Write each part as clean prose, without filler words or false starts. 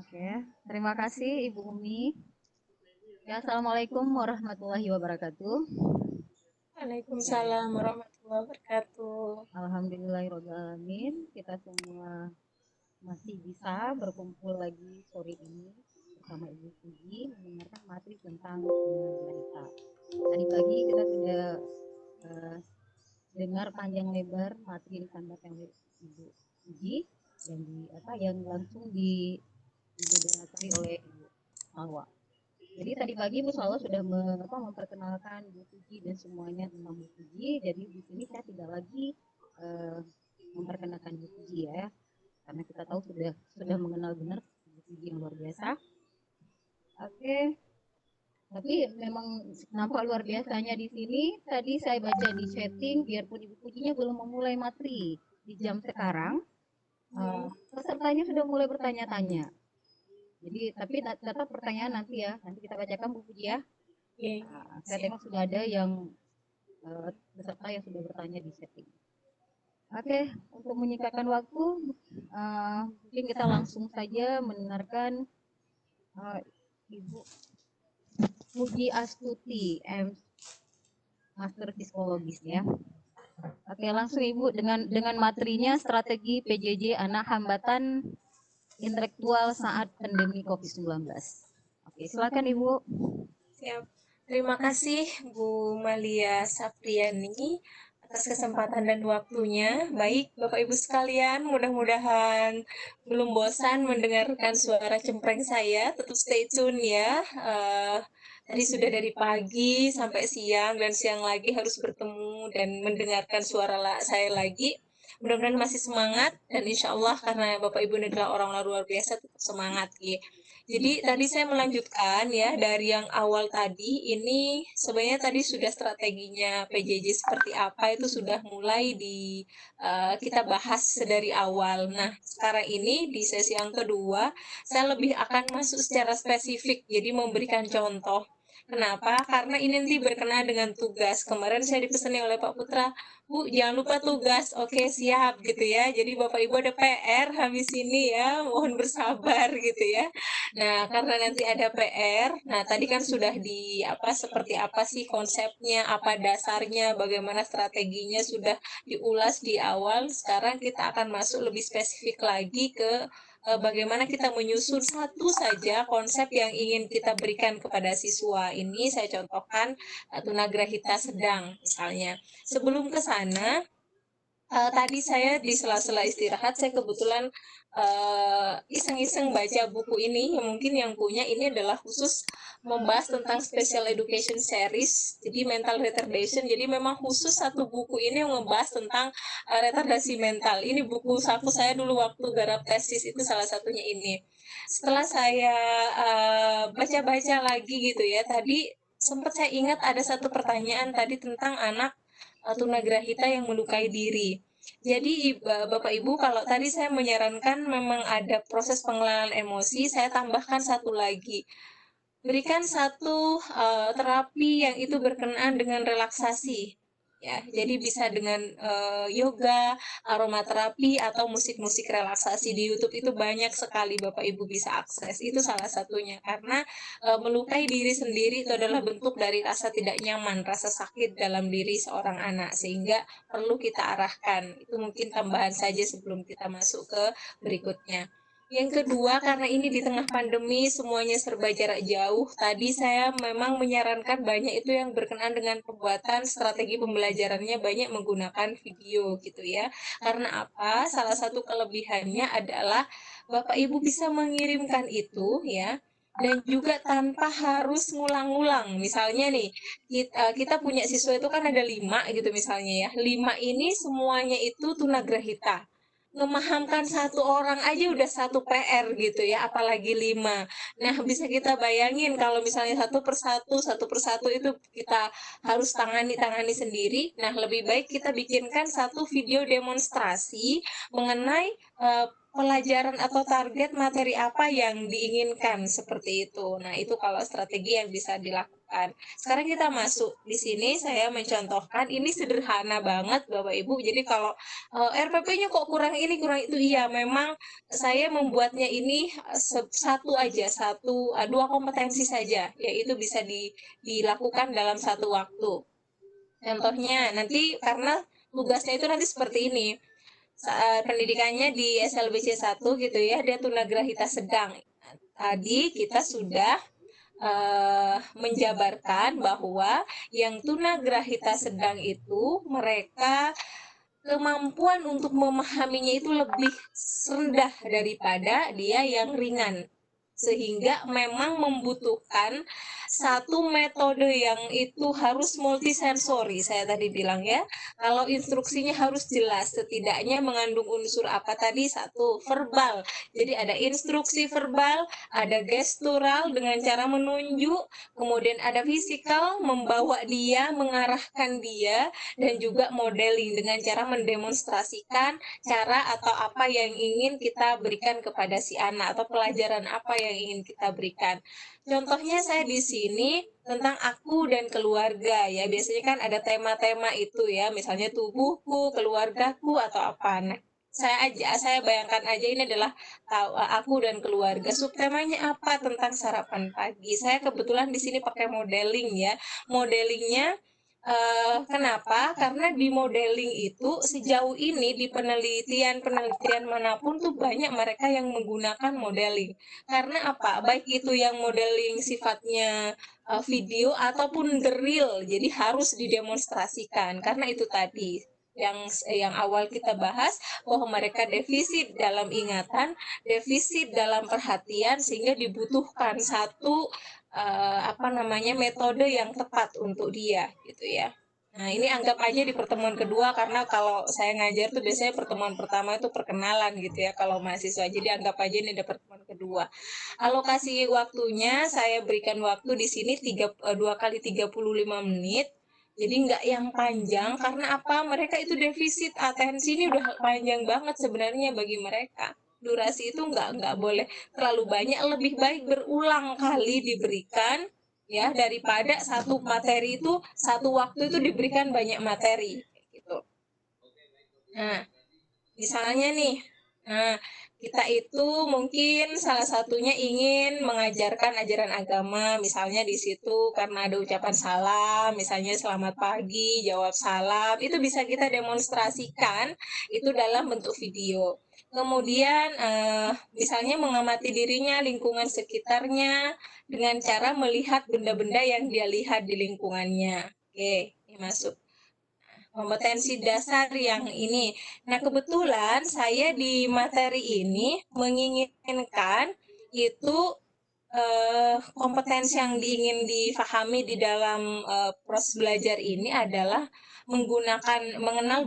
Oke, terima kasih Ibu Umi. Ya, Assalamualaikum warahmatullahi wabarakatuh. Waalaikumsalam warahmatullahi wabarakatuh. Alhamdulillahirrahmanirrahim. Kita semua masih bisa berkumpul lagi sore ini bersama Ibu Puji mendengarkan materi tentang tunagrahita. Tadi pagi kita sudah uh, dengar panjang lebar materi yang disampaikan oleh Ibu Puji dan yang langsung dimoderatori oleh Ibu Salwa. Jadi tadi pagi Bu Salwa sudah memperkenalkan Bu Puji dan semuanya tentang Bu Puji. Jadi di sini saya tidak lagi uh, memperkenalkan Bu Puji ya, karena kita tahu sudah mengenal benar Bu Puji yang luar biasa. Oke, tapi memang nampak luar biasanya di sini. Tadi saya baca di chatting, biarpun Ibu Pujinya belum memulai materi di jam sekarang, pesertanya sudah mulai bertanya-tanya. Jadi tapi tetap pertanyaan nanti ya, nanti kita bacakan Bu Puji ya. Saya tengok sudah ada yang peserta yang sudah bertanya di setting. Oke, untuk menyingkatkan waktu, mungkin kita langsung saja mendengarkan Ibu Puji Astuti, Master Psikologis ya. Oke, langsung Ibu dengan materinya strategi PJJ anak hambatan intelektual saat pandemi COVID-19. Oke, silakan Ibu. Siap. Terima kasih Bu Malia Sapriani atas kesempatan dan waktunya. Baik, Bapak Ibu sekalian, mudah-mudahan belum bosan mendengarkan suara cempreng saya. Tetap stay tune ya. Tadi sudah dari pagi sampai siang dan siang lagi harus bertemu dan mendengarkan suara saya lagi. Mudah-mudahan masih semangat dan insya Allah karena Bapak Ibu ini adalah orang luar biasa tetap semangat ya. Jadi tadi saya melanjutkan ya dari yang awal tadi, ini sebenarnya tadi sudah strateginya PJJ seperti apa itu sudah mulai kita bahas dari awal. Nah, sekarang ini di sesi yang kedua saya lebih akan masuk secara spesifik, jadi memberikan contoh. Kenapa? Karena ini nanti berkenaan dengan tugas. Kemarin saya dipesan oleh Pak Putra, Bu, jangan lupa tugas. Oke, siap gitu ya. Jadi Bapak Ibu ada PR habis ini ya, mohon bersabar gitu ya. Nah, karena nanti ada PR, nah tadi kan sudah seperti apa sih konsepnya, apa dasarnya, bagaimana strateginya sudah diulas di awal. Sekarang kita akan masuk lebih spesifik lagi ke bagaimana kita menyusun satu saja konsep yang ingin kita berikan kepada siswa. Ini saya contohkan tunagrahita sedang misalnya. Sebelum ke sana, tadi saya di sela-sela istirahat saya kebetulan iseng-iseng baca buku ini yang mungkin yang punya ini adalah khusus membahas tentang special education series, jadi mental retardation. Jadi memang khusus satu buku ini yang membahas tentang retardasi mental. Ini buku saku saya dulu waktu garap tesis, itu salah satunya ini. Setelah saya baca-baca lagi gitu ya, tadi sempat saya ingat ada satu pertanyaan tadi tentang anak tunagrahita yang melukai diri. Jadi Bapak Ibu, kalau tadi saya menyarankan memang ada proses pengelolaan emosi, saya tambahkan satu lagi. Berikan satu terapi yang itu berkenaan dengan relaksasi. Ya, jadi bisa dengan yoga, aromaterapi atau musik-musik relaksasi di YouTube itu banyak sekali Bapak Ibu bisa akses. Itu salah satunya karena melukai diri sendiri itu adalah bentuk dari rasa tidak nyaman, rasa sakit dalam diri seorang anak sehingga perlu kita arahkan. Itu mungkin tambahan saja sebelum kita masuk ke berikutnya. Yang kedua, karena ini di tengah pandemi semuanya serba jarak jauh, tadi saya memang menyarankan banyak itu yang berkenaan dengan pembuatan strategi pembelajarannya banyak menggunakan video gitu ya. Karena apa? Salah satu kelebihannya adalah Bapak Ibu bisa mengirimkan itu ya, dan juga tanpa harus ngulang-ngulang. Misalnya nih, kita punya siswa itu kan ada 5 gitu misalnya ya. 5 ini semuanya itu tunagrahita, memahamkan satu orang aja udah satu PR gitu ya, apalagi 5. Nah, bisa kita bayangin kalau misalnya satu persatu itu kita harus tangani sendiri. Nah, lebih baik kita bikinkan satu video demonstrasi mengenai pelajaran atau target materi apa yang diinginkan seperti itu. Nah, itu kalau strategi yang bisa dilakukan. Sekarang kita masuk di sini saya mencontohkan ini sederhana banget Bapak Ibu. Jadi kalau RPP-nya kok kurang ini kurang itu, iya memang saya membuatnya ini satu aja, dua kompetensi saja, yaitu bisa dilakukan dalam satu waktu. Contohnya nanti karena tugasnya itu nanti seperti ini. Pendidikannya di SLBC 1 gitu ya, dia tunagrahita sedang. Tadi kita sudah menjabarkan bahwa yang tunagrahita sedang itu mereka kemampuan untuk memahaminya itu lebih rendah daripada dia yang ringan, sehingga memang membutuhkan satu metode yang itu harus multisensori. Saya tadi bilang ya, kalau instruksinya harus jelas, setidaknya mengandung unsur apa tadi? Satu, verbal. Jadi ada instruksi verbal, ada gestural dengan cara menunjuk, kemudian ada fisikal, membawa dia, mengarahkan dia, dan juga modeling dengan cara mendemonstrasikan cara atau apa yang ingin kita berikan kepada si anak atau pelajaran apa yang ingin kita berikan. Contohnya saya di sini tentang aku dan keluarga ya. Biasanya kan ada tema-tema itu ya, misalnya tubuhku, keluargaku atau apa. Nah, saya bayangkan aja ini adalah aku dan keluarga. Subtemanya apa tentang sarapan pagi. Saya kebetulan di sini pakai modeling ya. Modelingnya kenapa? Karena di modeling itu sejauh ini di penelitian manapun tuh banyak mereka yang menggunakan modeling. Karena apa? Baik itu yang modeling sifatnya video ataupun the real. Jadi harus didemonstrasikan. Karena itu tadi yang awal kita bahas bahwa mereka defisit dalam ingatan, defisit dalam perhatian sehingga dibutuhkan satu metode yang tepat untuk dia gitu ya. Nah, ini anggap aja di pertemuan kedua karena kalau saya ngajar tuh biasanya pertemuan pertama itu perkenalan gitu ya kalau mahasiswa. Jadi anggap aja ini ada pertemuan kedua. Alokasi waktunya saya berikan waktu di sini 2 kali 35 menit. Jadi nggak yang panjang karena apa? Mereka itu defisit atensi ini udah panjang banget sebenarnya bagi mereka. Durasi itu nggak boleh terlalu banyak, lebih baik berulang kali diberikan ya daripada satu materi itu satu waktu itu diberikan banyak materi gitu. Nah, misalnya nih, nah kita itu mungkin salah satunya ingin mengajarkan ajaran agama, misalnya di situ karena ada ucapan salam, misalnya selamat pagi, jawab salam, itu bisa kita demonstrasikan itu dalam bentuk video. Kemudian misalnya mengamati dirinya, lingkungan sekitarnya dengan cara melihat benda-benda yang dia lihat di lingkungannya. Oke, ini masuk kompetensi dasar yang ini. Nah, kebetulan saya di materi ini menginginkan itu kompetensi yang ingin difahami di dalam proses belajar ini adalah mengenal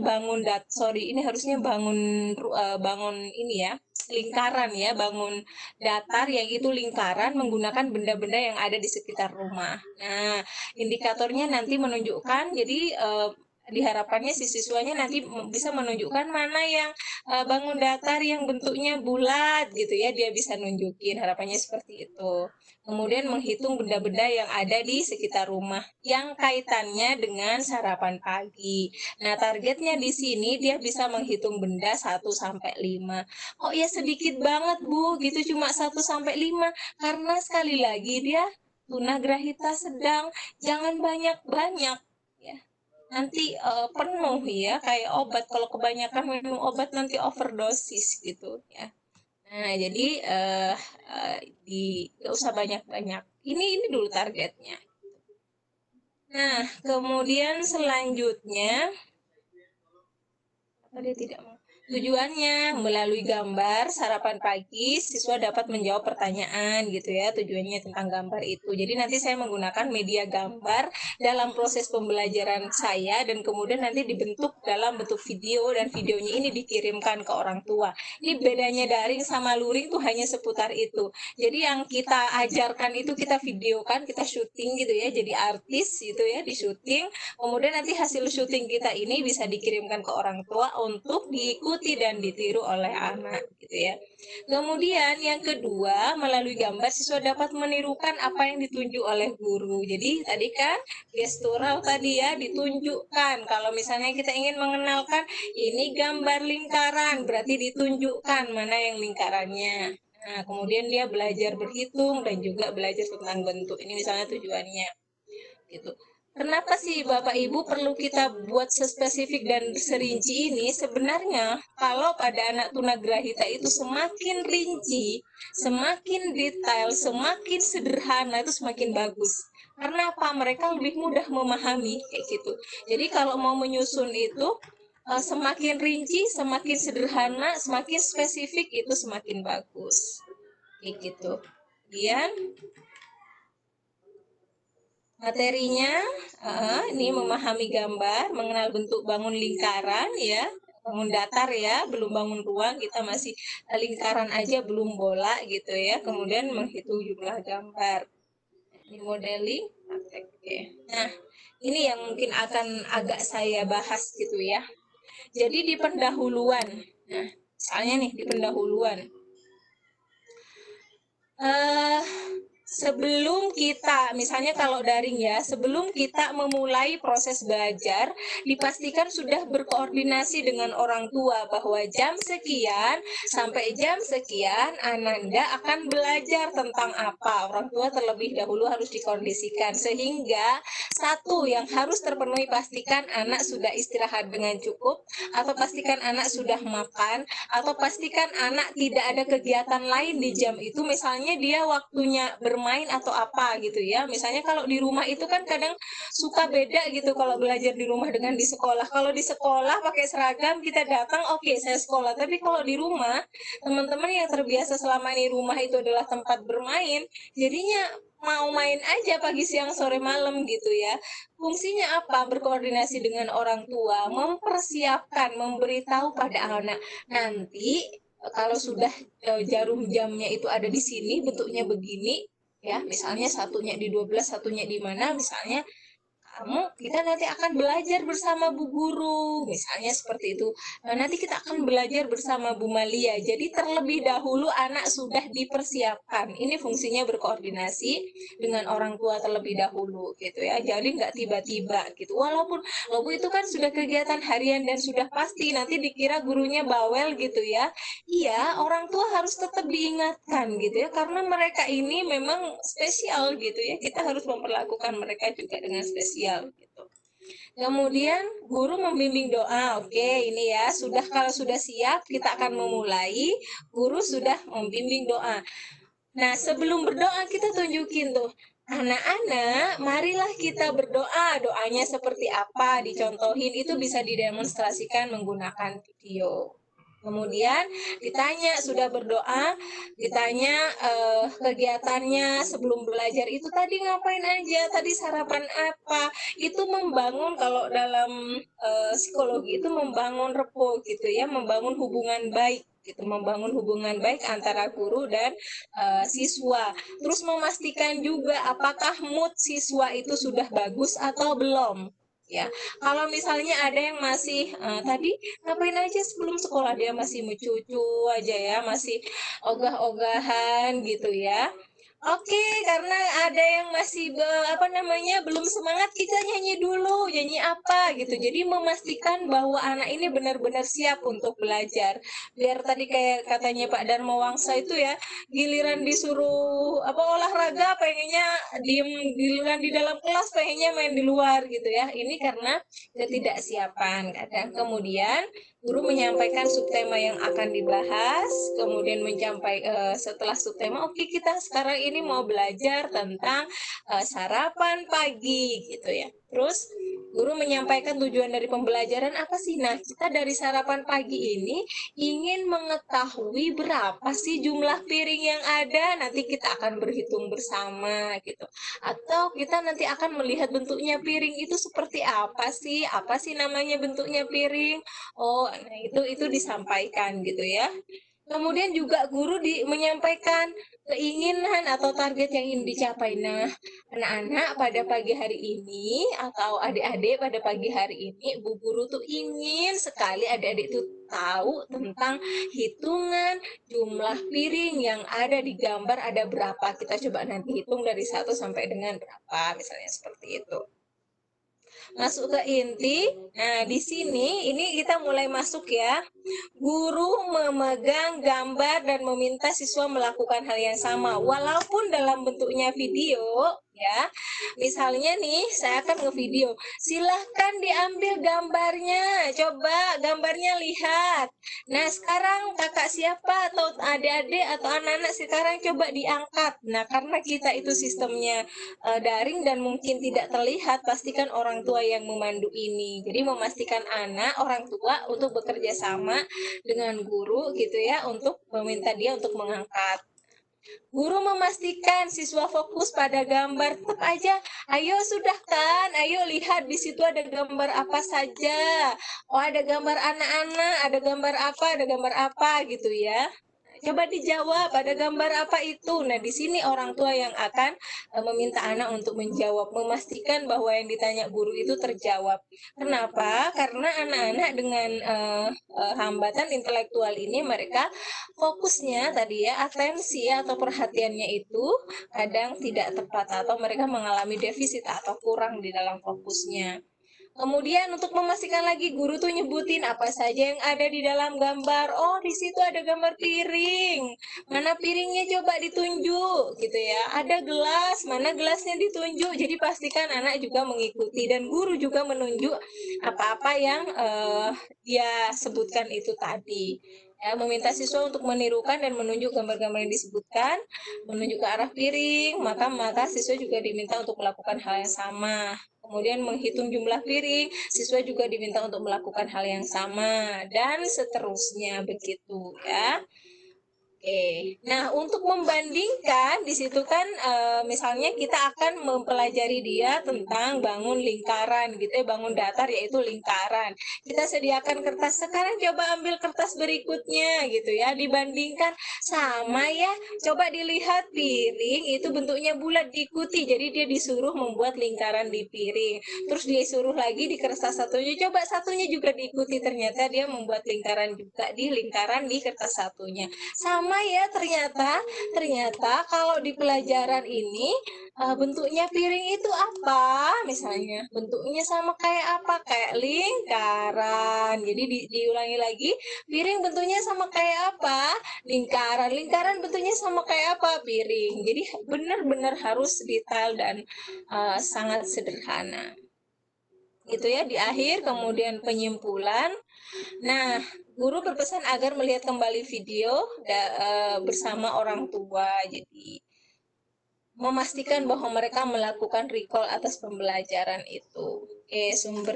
ini harusnya bangun ini ya, lingkaran ya, bangun datar yang itu lingkaran menggunakan benda-benda yang ada di sekitar rumah. Nah, indikatornya nanti menunjukkan, jadi diharapkannya si siswanya nanti bisa menunjukkan mana yang bangun datar yang bentuknya bulat gitu ya, dia bisa nunjukin, harapannya seperti itu. Kemudian menghitung benda-benda yang ada di sekitar rumah yang kaitannya dengan sarapan pagi. Nah, targetnya di sini dia bisa menghitung benda 1 sampai 5. Oh ya sedikit banget Bu, gitu cuma 1 sampai 5 karena sekali lagi dia tunagrahita sedang, jangan banyak-banyak ya. Nanti penuh ya kayak obat, kalau kebanyakan minum obat nanti overdosis gitu ya. Nah, jadi nggak usah banyak-banyak. Ini dulu targetnya. Nah, kemudian selanjutnya apa dia tidak mau? Tujuannya melalui gambar sarapan pagi siswa dapat menjawab pertanyaan gitu ya, tujuannya tentang gambar itu. Jadi nanti saya menggunakan media gambar dalam proses pembelajaran saya dan kemudian nanti dibentuk dalam bentuk video dan videonya ini dikirimkan ke orang tua. Ini bedanya daring sama luring tuh hanya seputar itu. Jadi yang kita ajarkan itu kita videokan, kita syuting gitu ya, jadi artis gitu ya, di syuting. Kemudian nanti hasil syuting kita ini bisa dikirimkan ke orang tua untuk diikuti diikuti dan ditiru oleh anak gitu ya. Kemudian yang kedua, melalui gambar siswa dapat menirukan apa yang ditunjuk oleh guru. Jadi tadi kan gestural tadi ya, ditunjukkan. Kalau misalnya kita ingin mengenalkan ini gambar lingkaran, berarti ditunjukkan mana yang lingkarannya. Nah, kemudian dia belajar berhitung dan juga belajar tentang bentuk. Ini misalnya tujuannya gitu. Kenapa sih Bapak Ibu perlu kita buat sespesifik dan serinci ini? Sebenarnya kalau pada anak tunagrahita itu semakin rinci, semakin detail, semakin sederhana itu semakin bagus. Karena apa? Mereka lebih mudah memahami kayak gitu. Jadi kalau mau menyusun itu semakin rinci, semakin sederhana, semakin spesifik itu semakin bagus. Kayak gitu. Kemudian materinya ini memahami gambar, mengenal bentuk bangun lingkaran ya, bangun datar ya, belum bangun ruang, kita masih lingkaran aja belum bola gitu ya. Kemudian menghitung jumlah gambar. Ini modeling. Oke. Nah, ini yang mungkin akan agak saya bahas gitu ya. Jadi di pendahuluan. Nah, misalnya nih di pendahuluan. Sebelum kita, misalnya kalau daring ya, sebelum kita memulai proses belajar, dipastikan sudah berkoordinasi dengan orang tua bahwa jam sekian sampai jam sekian Ananda akan belajar tentang apa. Orang tua terlebih dahulu harus dikondisikan sehingga satu yang harus terpenuhi, pastikan anak sudah istirahat dengan cukup, atau pastikan anak sudah makan, atau pastikan anak tidak ada kegiatan lain di jam itu, misalnya dia waktunya bermain atau apa gitu ya. Misalnya kalau di rumah itu kan kadang suka beda gitu kalau belajar di rumah dengan di sekolah. Kalau di sekolah pakai seragam kita datang, oke, saya sekolah. Tapi kalau di rumah, teman-teman yang terbiasa selama ini rumah itu adalah tempat bermain, jadinya mau main aja pagi, siang, sore, malam gitu ya. Fungsinya apa? Berkoordinasi dengan orang tua, mempersiapkan, memberitahu pada anak. Nanti kalau sudah jarum jamnya itu ada di sini, bentuknya begini, ya misalnya satunya di 12, satunya di mana, misalnya kita nanti akan belajar bersama Bu Guru, misalnya seperti itu. Nanti kita akan belajar bersama Bu Malia. Jadi terlebih dahulu anak sudah dipersiapkan. Ini fungsinya berkoordinasi dengan orang tua terlebih dahulu, gitu ya. Jadi nggak tiba-tiba gitu. Walaupun Bu itu kan sudah kegiatan harian dan sudah pasti nanti dikira gurunya bawel gitu ya. Iya, orang tua harus tetap diingatkan gitu ya, karena mereka ini memang spesial gitu ya. Kita harus memperlakukan mereka juga dengan spesial gitu. Kemudian guru membimbing doa. Oke, ini ya, kalau sudah siap kita akan memulai. Guru sudah membimbing doa. Nah, sebelum berdoa kita tunjukin tuh, anak-anak, marilah kita berdoa. Doanya seperti apa? Dicontohin, itu bisa didemonstrasikan menggunakan video. Kemudian ditanya sudah berdoa, ditanya kegiatannya sebelum belajar itu tadi ngapain aja, tadi sarapan apa. Itu membangun, kalau dalam psikologi itu membangun repo gitu ya, membangun hubungan baik gitu, membangun hubungan baik antara guru dan siswa. Terus memastikan juga apakah mood siswa itu sudah bagus atau belum. Ya, kalau misalnya ada yang masih tadi ngapain aja sebelum sekolah, dia masih mencucu aja ya, masih ogah-ogahan gitu ya. Oke, karena ada yang masih belum semangat, kita nyanyi dulu, nyanyi apa gitu. Jadi memastikan bahwa anak ini benar-benar siap untuk belajar. Biar tadi kayak katanya Pak Dharma Wangsa itu ya, giliran disuruh olahraga pengennya diem, giliran di dalam kelas pengennya main di luar gitu ya. Ini karena ketidaksiapan kadang. Kemudian guru menyampaikan subtema yang akan dibahas, kemudian setelah subtema, oke, kita sekarang ini mau belajar tentang sarapan pagi gitu ya. Terus guru menyampaikan tujuan dari pembelajaran apa sih? Nah, kita dari sarapan pagi ini ingin mengetahui berapa sih jumlah piring yang ada, nanti kita akan berhitung bersama gitu. Atau kita nanti akan melihat bentuknya piring itu seperti apa sih namanya bentuknya piring. Oh, nah itu disampaikan gitu ya. Kemudian juga guru menyampaikan keinginan atau target yang ingin dicapai. Nah, anak-anak pada pagi hari ini atau adik-adik pada pagi hari ini, Bu Guru tuh ingin sekali adik-adik tuh tahu tentang hitungan jumlah piring yang ada di gambar ada berapa. Kita coba nanti hitung dari 1 sampai dengan berapa, misalnya seperti itu. Masuk ke inti. Nah, di sini ini kita mulai masuk ya. Guru memegang gambar dan meminta siswa melakukan hal yang sama walaupun dalam bentuknya video ya. Misalnya nih, saya akan ngevideo. Silahkan diambil gambarnya. Coba gambarnya lihat. Nah, sekarang kakak siapa atau adik-adik atau anak-anak sekarang coba diangkat. Nah, karena kita itu sistemnya daring dan mungkin tidak terlihat, pastikan orang tua yang memandu ini. Jadi memastikan anak, orang tua untuk bekerja sama dengan guru gitu ya, untuk meminta dia untuk mengangkat. Guru memastikan siswa fokus pada gambar. Tetap aja, ayo sudah kan, ayo lihat di situ ada gambar apa saja. Oh, ada gambar anak-anak, ada gambar apa gitu ya. Coba dijawab, ada gambar apa itu? Nah, di sini orang tua yang akan meminta anak untuk menjawab, memastikan bahwa yang ditanya guru itu terjawab. Kenapa? Karena anak-anak dengan hambatan intelektual ini mereka fokusnya tadi ya, atensi atau perhatiannya itu kadang tidak tepat atau mereka mengalami defisit atau kurang di dalam fokusnya. Kemudian untuk memastikan lagi guru tuh nyebutin apa saja yang ada di dalam gambar. Oh, di situ ada gambar piring. Mana piringnya coba ditunjuk gitu ya. Ada gelas, mana gelasnya ditunjuk. Jadi pastikan anak juga mengikuti dan guru juga menunjuk apa-apa yang dia sebutkan itu tadi. Ya, meminta siswa untuk menirukan dan menunjuk gambar-gambar yang disebutkan, menunjuk ke arah piring, maka siswa juga diminta untuk melakukan hal yang sama. Kemudian menghitung jumlah piring, siswa juga diminta untuk melakukan hal yang sama dan seterusnya begitu ya. Oke. Nah, untuk membandingkan di situ kan misalnya kita akan mempelajari dia tentang bangun lingkaran gitu ya, bangun datar yaitu lingkaran. Kita sediakan kertas, sekarang coba ambil kertas berikutnya gitu ya, dibandingkan sama ya. Coba dilihat piring itu bentuknya bulat diikuti. Jadi dia disuruh membuat lingkaran di piring. Terus dia suruh lagi di kertas satunya, coba satunya juga diikuti. Ternyata dia membuat lingkaran juga di lingkaran di kertas satunya. Sama ya, ternyata kalau di pelajaran ini bentuknya piring itu apa? Misalnya bentuknya sama kayak apa? Kayak lingkaran. Jadi diulangi lagi, piring bentuknya sama kayak apa? Lingkaran. Lingkaran bentuknya sama kayak apa? Piring. Jadi benar-benar harus detail dan sangat sederhana. Gitu ya, di akhir kemudian penyimpulan. Nah, guru berpesan agar melihat kembali video bersama orang tua. Jadi memastikan bahwa mereka melakukan recall atas pembelajaran itu. Oke, sumber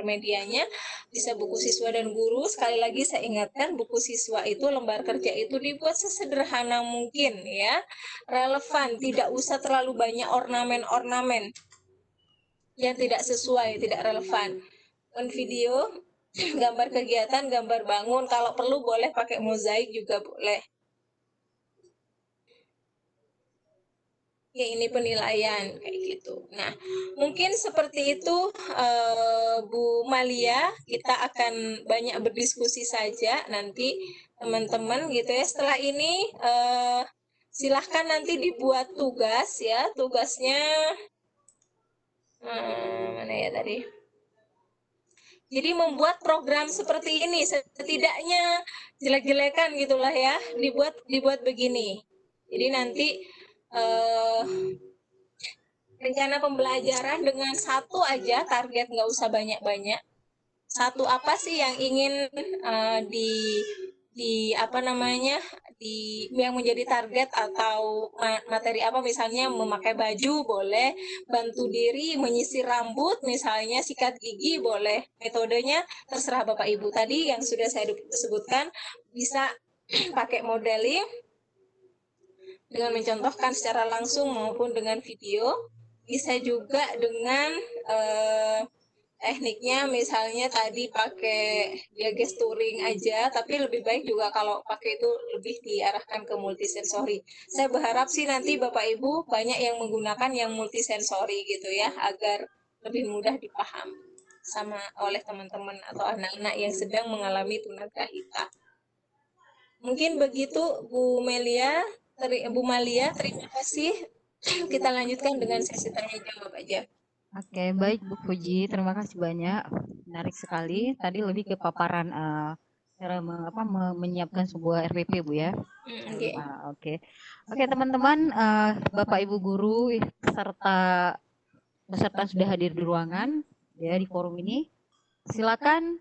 medianya bisa buku siswa dan guru. Sekali lagi saya ingatkan, buku siswa itu, lembar kerja itu dibuat sesederhana mungkin ya, relevan, tidak usah terlalu banyak ornamen-ornamen yang tidak sesuai, tidak relevan. Dan video, gambar kegiatan, gambar bangun, kalau perlu boleh pakai mozaik juga boleh. Ya, ini penilaian kayak gitu. Nah, mungkin seperti itu Bu Malia, kita akan banyak berdiskusi saja nanti teman-teman gitu ya. Setelah ini silahkan nanti dibuat tugas ya, tugasnya mana ya tadi? Jadi membuat program seperti ini setidaknya jelek-jelekan gitulah ya, dibuat begini. Jadi nanti rencana pembelajaran dengan satu aja target, nggak usah banyak-banyak. Satu apa sih yang ingin di apa namanya di yang menjadi target atau materi apa, misalnya memakai baju boleh, bantu diri menyisir rambut misalnya, sikat gigi boleh. Metodenya terserah Bapak Ibu, tadi yang sudah saya sebutkan bisa pakai modeling dengan mencontohkan secara langsung maupun dengan video, bisa juga dengan tekniknya misalnya tadi pakai dia gesturing aja, tapi lebih baik juga kalau pakai itu lebih diarahkan ke multisensori. Saya berharap sih nanti Bapak Ibu banyak yang menggunakan yang multisensori gitu ya, agar lebih mudah dipahami sama oleh teman-teman atau anak-anak yang sedang mengalami tunagrahita. Mungkin begitu Bu Melia, Bu Malia, terima kasih. Kita lanjutkan dengan sesi tanya jawab aja. Oke, baik Bu Puji, terima kasih banyak. Menarik sekali. Tadi lebih ke paparan cara menyiapkan sebuah RPP Bu ya. Oke. Oke, oke teman-teman, Bapak Ibu guru serta peserta sudah hadir di ruangan ya di forum ini. Silakan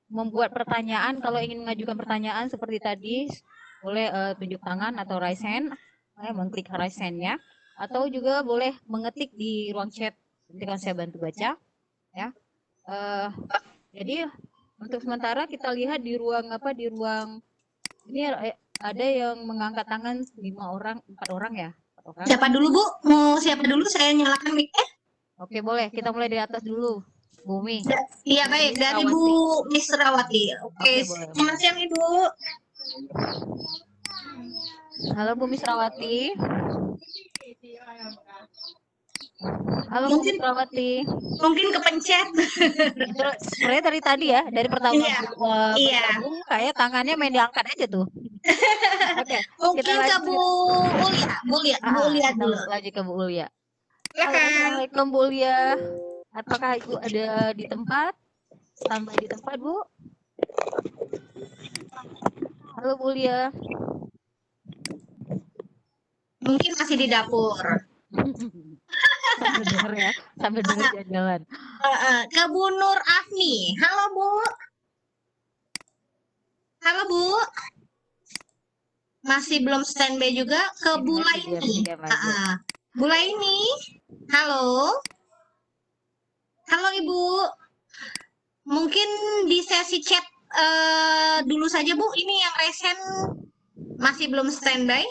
membuat pertanyaan. Kalau ingin mengajukan pertanyaan seperti tadi, boleh tunjuk tangan atau raise hand, mengklik raise hand-nya, atau juga boleh mengetik di ruang chat. Nanti akan saya bantu baca. Ya, jadi untuk sementara kita lihat di ruang ini ada yang mengangkat tangan 4 orang ya. 4 orang. Siapa dulu Bu? Mau siapa dulu? Saya nyalakan mic-nya. Oke boleh, kita mulai dari atas dulu. Bumi. Iya baik, dari Bu Misrawati. Oke, selamat siang Ibu. Halo Bu Misrawati. Halo Bu Mungkin Misrawati. mungkin kepencet. Terus sebenarnya dari tadi ya, dari pertama Iya. Iya. bergabung kayak tangannya main diangkat aja tuh. Oke, Mungkin kita ke lanjut. Bu Ulia, Bu Ulia Kita dulu. lanjut ke Bu Ulia. Halo, Silakan. Assalamualaikum Bu Ulia. Apakah Ibu ada di tempat? Standby di tempat Bu? Halo Bu Ulia. Mungkin masih di dapur. Sambil dengar ya, sambil dengar jalan-jalan. Ke Bu Nur Afni. Halo Bu. Halo Bu. Masih belum standby juga ke Bu Laini. Bu Laini. Halo. Halo Ibu. Mungkin di sesi chat dulu saja Bu. Ini yang resen masih belum standby.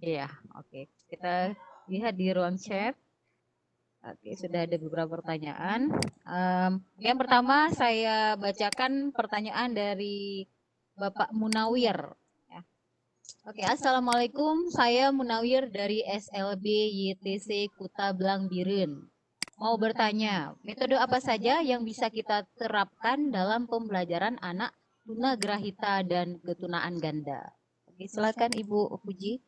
Iya, oke. Kita lihat di ruang chat. Oke, sudah ada beberapa pertanyaan. Yang pertama saya bacakan pertanyaan dari Bapak Munawir. Ya. Oke, Assalamualaikum. Saya Munawir dari SLB YTC Kuta Blangbiren. Mau bertanya, metode apa saja yang bisa kita terapkan dalam pembelajaran anak tunagrahita dan ketunaan ganda? Oke, silakan Ibu Puji.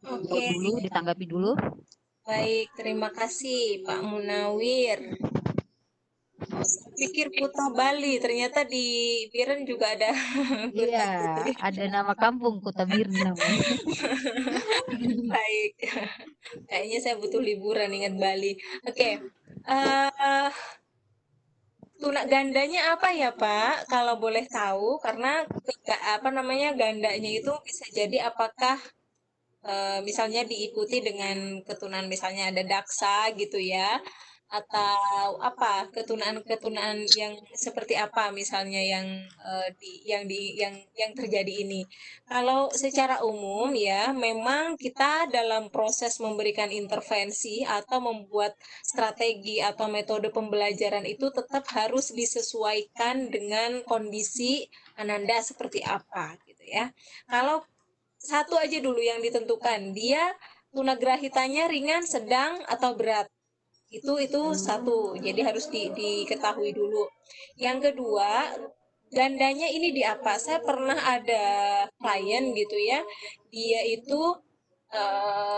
Oke. Dulu ditanggapi dulu. Baik, terima kasih Pak Munawir. Saya pikir Kuta Bali, ternyata di Biren juga ada Kuta. Iya, ada nama kampung Kuta Biren namanya. Baik, kayaknya saya butuh liburan ingat Bali. Oke, eh, tunak gandanya apa ya Pak? Kalau boleh tahu, karena apa namanya gandanya itu bisa jadi apakah misalnya diikuti dengan ketunan misalnya ada daksa gitu ya atau apa ketunaan-ketunaan yang seperti apa misalnya yang terjadi ini. Kalau secara umum ya memang kita dalam proses memberikan intervensi atau membuat strategi atau metode pembelajaran itu tetap harus disesuaikan dengan kondisi Ananda seperti apa gitu ya. Kalau satu aja dulu yang ditentukan, dia tunagrahitanya ringan, sedang, atau berat. Itu satu, jadi harus diketahui dulu. Yang kedua, gandanya ini di apa? Saya pernah ada klien gitu ya, dia itu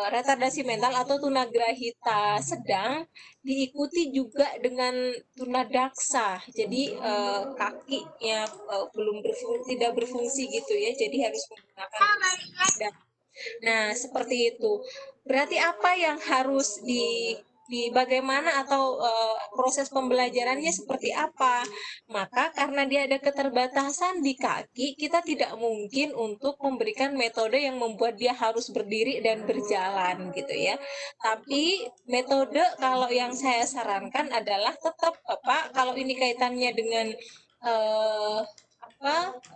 retardasi mental atau tunagrahita sedang diikuti juga dengan tunadaksa. Jadi kakinya tidak berfungsi gitu ya. Jadi harus menggunakan kursi. Nah, seperti itu. Berarti apa yang harus di bagaimana atau proses pembelajarannya seperti apa? Maka karena dia ada keterbatasan di kaki, kita tidak mungkin untuk memberikan metode yang membuat dia harus berdiri dan berjalan gitu ya. Tapi metode kalau yang saya sarankan adalah tetap Bapak kalau ini kaitannya dengan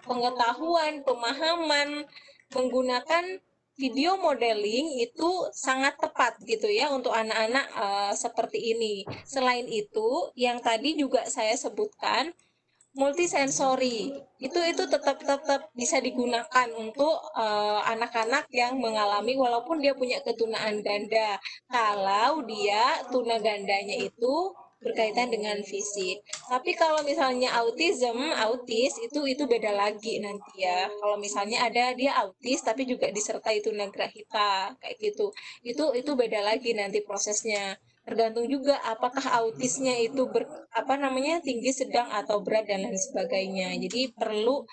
pengetahuan, pemahaman menggunakan video modeling itu sangat tepat gitu ya untuk anak-anak seperti ini. Selain itu, yang tadi juga saya sebutkan multisensori itu tetap bisa digunakan untuk anak-anak yang mengalami walaupun dia punya ketunaan ganda, kalau dia tuna gandanya itu berkaitan dengan fisik. Tapi kalau misalnya autis itu beda lagi nanti ya. Kalau misalnya ada dia autis tapi juga disertai tunagrahita kayak gitu. Itu beda lagi nanti prosesnya. Tergantung juga apakah autisnya itu tinggi, sedang atau berat dan lain sebagainya. Jadi perlu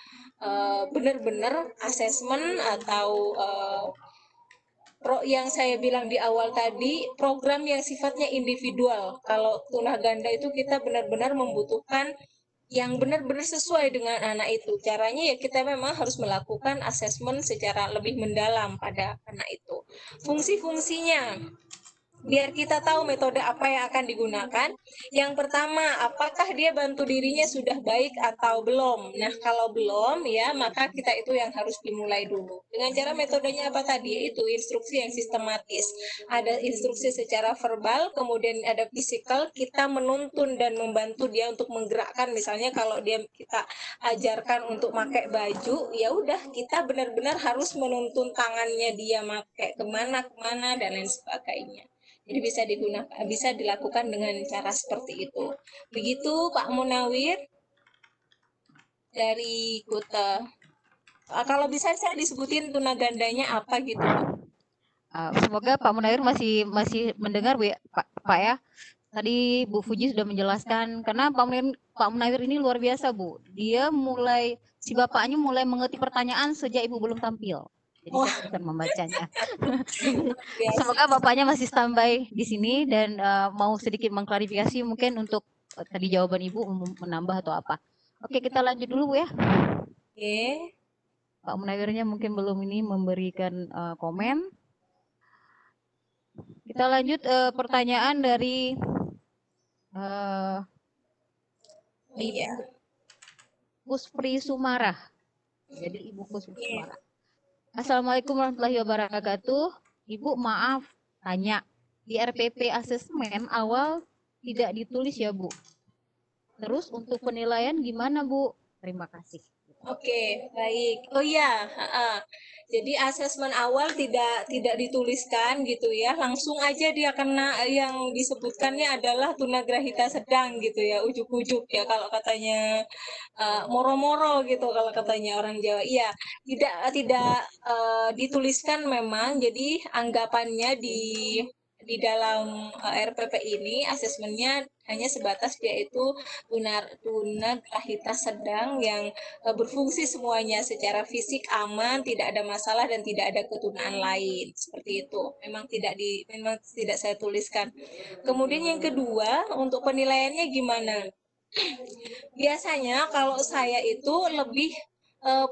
benar-benar asesmen atau yang saya bilang di awal tadi, program yang sifatnya individual. Kalau tunah ganda itu kita benar-benar membutuhkan yang benar-benar sesuai dengan anak itu. Caranya ya kita memang harus melakukan asesmen secara lebih mendalam pada anak itu. Fungsi-fungsinya, biar kita tahu metode apa yang akan digunakan. Yang pertama, apakah dia bantu dirinya sudah baik atau belum? Nah, kalau belum ya, maka kita itu yang harus dimulai dulu. Dengan cara metodenya apa tadi? Itu instruksi yang sistematis. Ada instruksi secara verbal, kemudian ada fisikal, kita menuntun dan membantu dia untuk menggerakkan. Misalnya kalau kita ajarkan untuk pakai baju, ya udah kita benar-benar harus menuntun tangannya dia pakai kemana dan lain sebagainya. Jadi bisa dilakukan dengan cara seperti itu. Begitu Pak Munawir dari Kuta. Kalau bisa saya disebutin tuna gandanya apa gitu. Semoga Pak Munawir masih mendengar Bu ya, Pak ya. Tadi Bu Fuji sudah menjelaskan karena Pak Munawir ini luar biasa Bu. Dia si bapaknya mulai mengerti pertanyaan sejak Ibu belum tampil. Jadi saya bisa membacanya. Semoga bapaknya masih standby di sini dan mau sedikit mengklarifikasi mungkin untuk tadi jawaban Ibu menambah atau apa. Oke, kita lanjut dulu Bu ya. Oke. Pak Munawirnya mungkin belum ini memberikan komen. Kita lanjut pertanyaan dari Iya. Puspri Sumarah. Jadi Ibu Puspri Sumarah. Assalamualaikum warahmatullahi wabarakatuh. Ibu maaf tanya, di RPP asesmen awal tidak ditulis ya Bu. Terus untuk penilaian gimana Bu? Terima kasih. Oke, baik. Oh iya, jadi asesmen awal tidak dituliskan gitu ya, langsung aja dia kena yang disebutkannya adalah tunagrahita sedang gitu ya, ujuk-ujuk ya kalau katanya moro-moro gitu kalau katanya orang Jawa. Iya, tidak dituliskan memang. Jadi anggapannya di dalam RPP ini asesmennya hanya sebatas dia itu tunagrahita sedang yang berfungsi semuanya secara fisik aman, tidak ada masalah dan tidak ada ketunaan lain. Seperti itu. Memang tidak saya tuliskan. Kemudian yang kedua, untuk penilaiannya gimana? Biasanya kalau saya itu lebih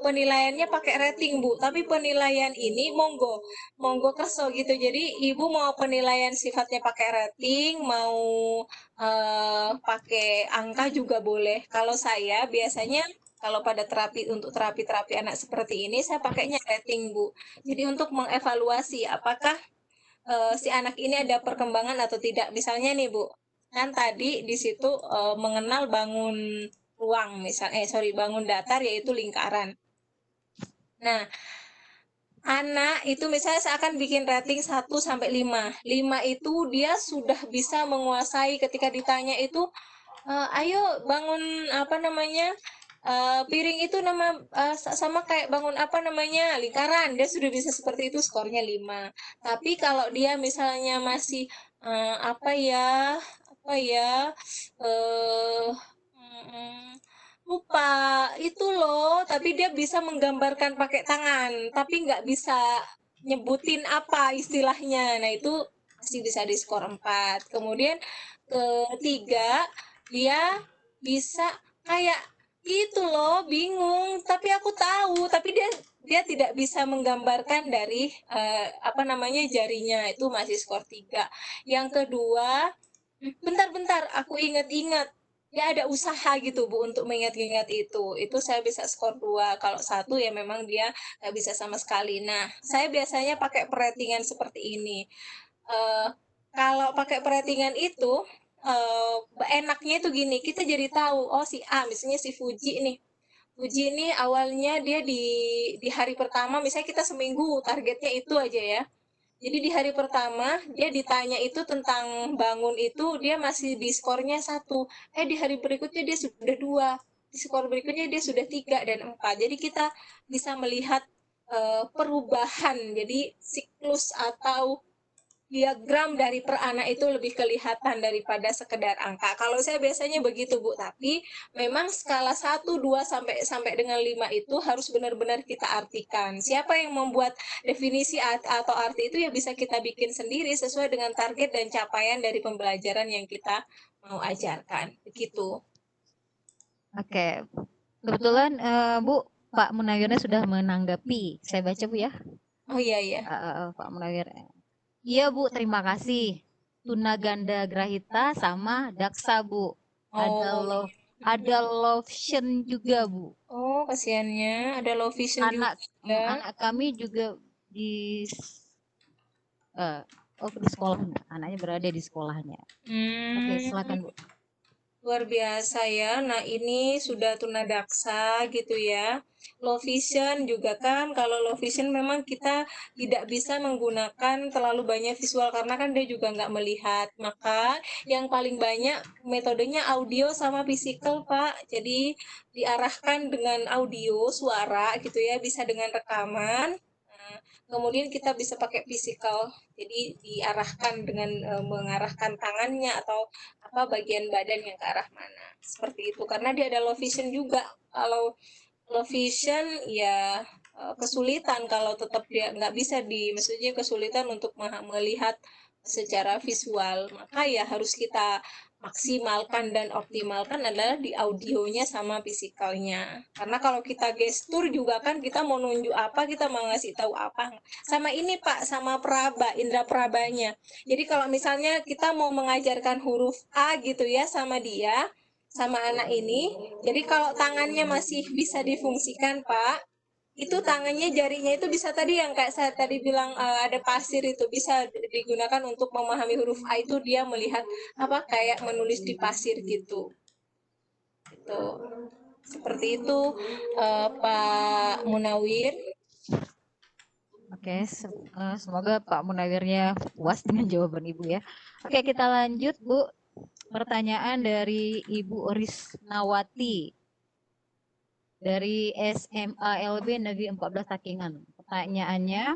penilaiannya pakai rating Bu, tapi penilaian ini monggo kerso gitu. Jadi Ibu mau penilaian sifatnya pakai rating, mau pakai angka juga boleh. Kalau saya biasanya kalau pada untuk terapi anak seperti ini saya pakainya rating Bu. Jadi untuk mengevaluasi apakah si anak ini ada perkembangan atau tidak. Misalnya nih Bu, kan tadi di situ mengenal bangun ruang bangun datar yaitu lingkaran. Nah, anak itu misalnya saya akan bikin rating 1 sampai 5. 5 itu dia sudah bisa menguasai ketika ditanya itu ayo bangun piring itu sama kayak bangun lingkaran, dia sudah bisa seperti itu, skornya 5. Tapi kalau dia misalnya masih lupa itu loh, tapi dia bisa menggambarkan pakai tangan, tapi nggak bisa nyebutin apa istilahnya. Nah itu masih bisa di skor 4. Kemudian ketiga, dia bisa kayak itu loh, bingung, tapi aku tahu, tapi dia tidak bisa menggambarkan dari jarinya, itu masih skor 3. Yang kedua, bentar, aku ingat-ingat. dia ada usaha gitu Bu untuk mengingat-ingat itu saya bisa skor 2. Kalau 1 ya memang dia nggak bisa sama sekali. Nah, saya biasanya pakai peratingan seperti ini. Kalau pakai peratingan itu enaknya itu gini, kita jadi tahu oh si A misalnya si Fuji nih. Fuji ini awalnya dia di hari pertama misalnya kita seminggu targetnya itu aja ya. Jadi di hari pertama dia ditanya itu tentang bangun itu dia masih di skornya 1. Di hari berikutnya dia sudah 2. Di skor berikutnya dia sudah 3 dan 4. Jadi kita bisa melihat perubahan. Jadi siklus atau diagram dari per anak itu lebih kelihatan daripada sekedar angka. Kalau saya biasanya begitu Bu, tapi memang skala 1, 2 sampai dengan 5 itu harus benar-benar kita artikan. Siapa yang membuat definisi atau arti itu ya bisa kita bikin sendiri sesuai dengan target dan capaian dari pembelajaran yang kita mau ajarkan. Begitu. Oke. Kebetulan Bu, Pak Munawirnya sudah menanggapi. Saya baca Bu ya. Oh iya iya. Pak Munawir. Iya Bu, terima kasih. Tuna ganda grahita sama daksa Bu. Ada lotion juga Bu. Oh kasihannya ada low vision Anak kami juga di di sekolahnya. Anaknya berada di sekolahnya. Oke, silakan Bu. Luar biasa ya. Nah, ini sudah tunadaksa gitu ya. Low vision juga kan, kalau low vision memang kita tidak bisa menggunakan terlalu banyak visual karena kan dia juga nggak melihat. Maka yang paling banyak metodenya audio sama physical, Pak. Jadi diarahkan dengan audio, suara gitu ya, bisa dengan rekaman. Kemudian kita bisa pakai physical, jadi diarahkan dengan mengarahkan tangannya atau apa bagian badan yang ke arah mana, seperti itu. Karena dia ada low vision juga. Kalau low vision ya kesulitan kalau tetap dia nggak bisa maksudnya kesulitan untuk melihat secara visual, maka ya harus kita maksimalkan dan optimalkan adalah di audionya sama fisikalnya. Karena kalau kita gestur juga kan kita mau nunjuk apa, kita mau ngasih tahu apa. Sama ini Pak, sama peraba, indera perabanya. Jadi kalau misalnya kita mau mengajarkan huruf A gitu ya sama dia, sama anak ini, jadi kalau tangannya masih bisa difungsikan Pak, itu tangannya jarinya itu bisa tadi yang kayak saya tadi bilang ada pasir itu bisa digunakan untuk memahami huruf A itu dia melihat apa kayak menulis di pasir gitu. Itu seperti itu Pak Munawir. Oke, semoga Pak Munawirnya puas dengan jawaban Ibu ya. Oke, kita lanjut Bu. Pertanyaan dari Ibu Risnawati dari SMA LB Negeri 14 Takingan. Pertanyaannya,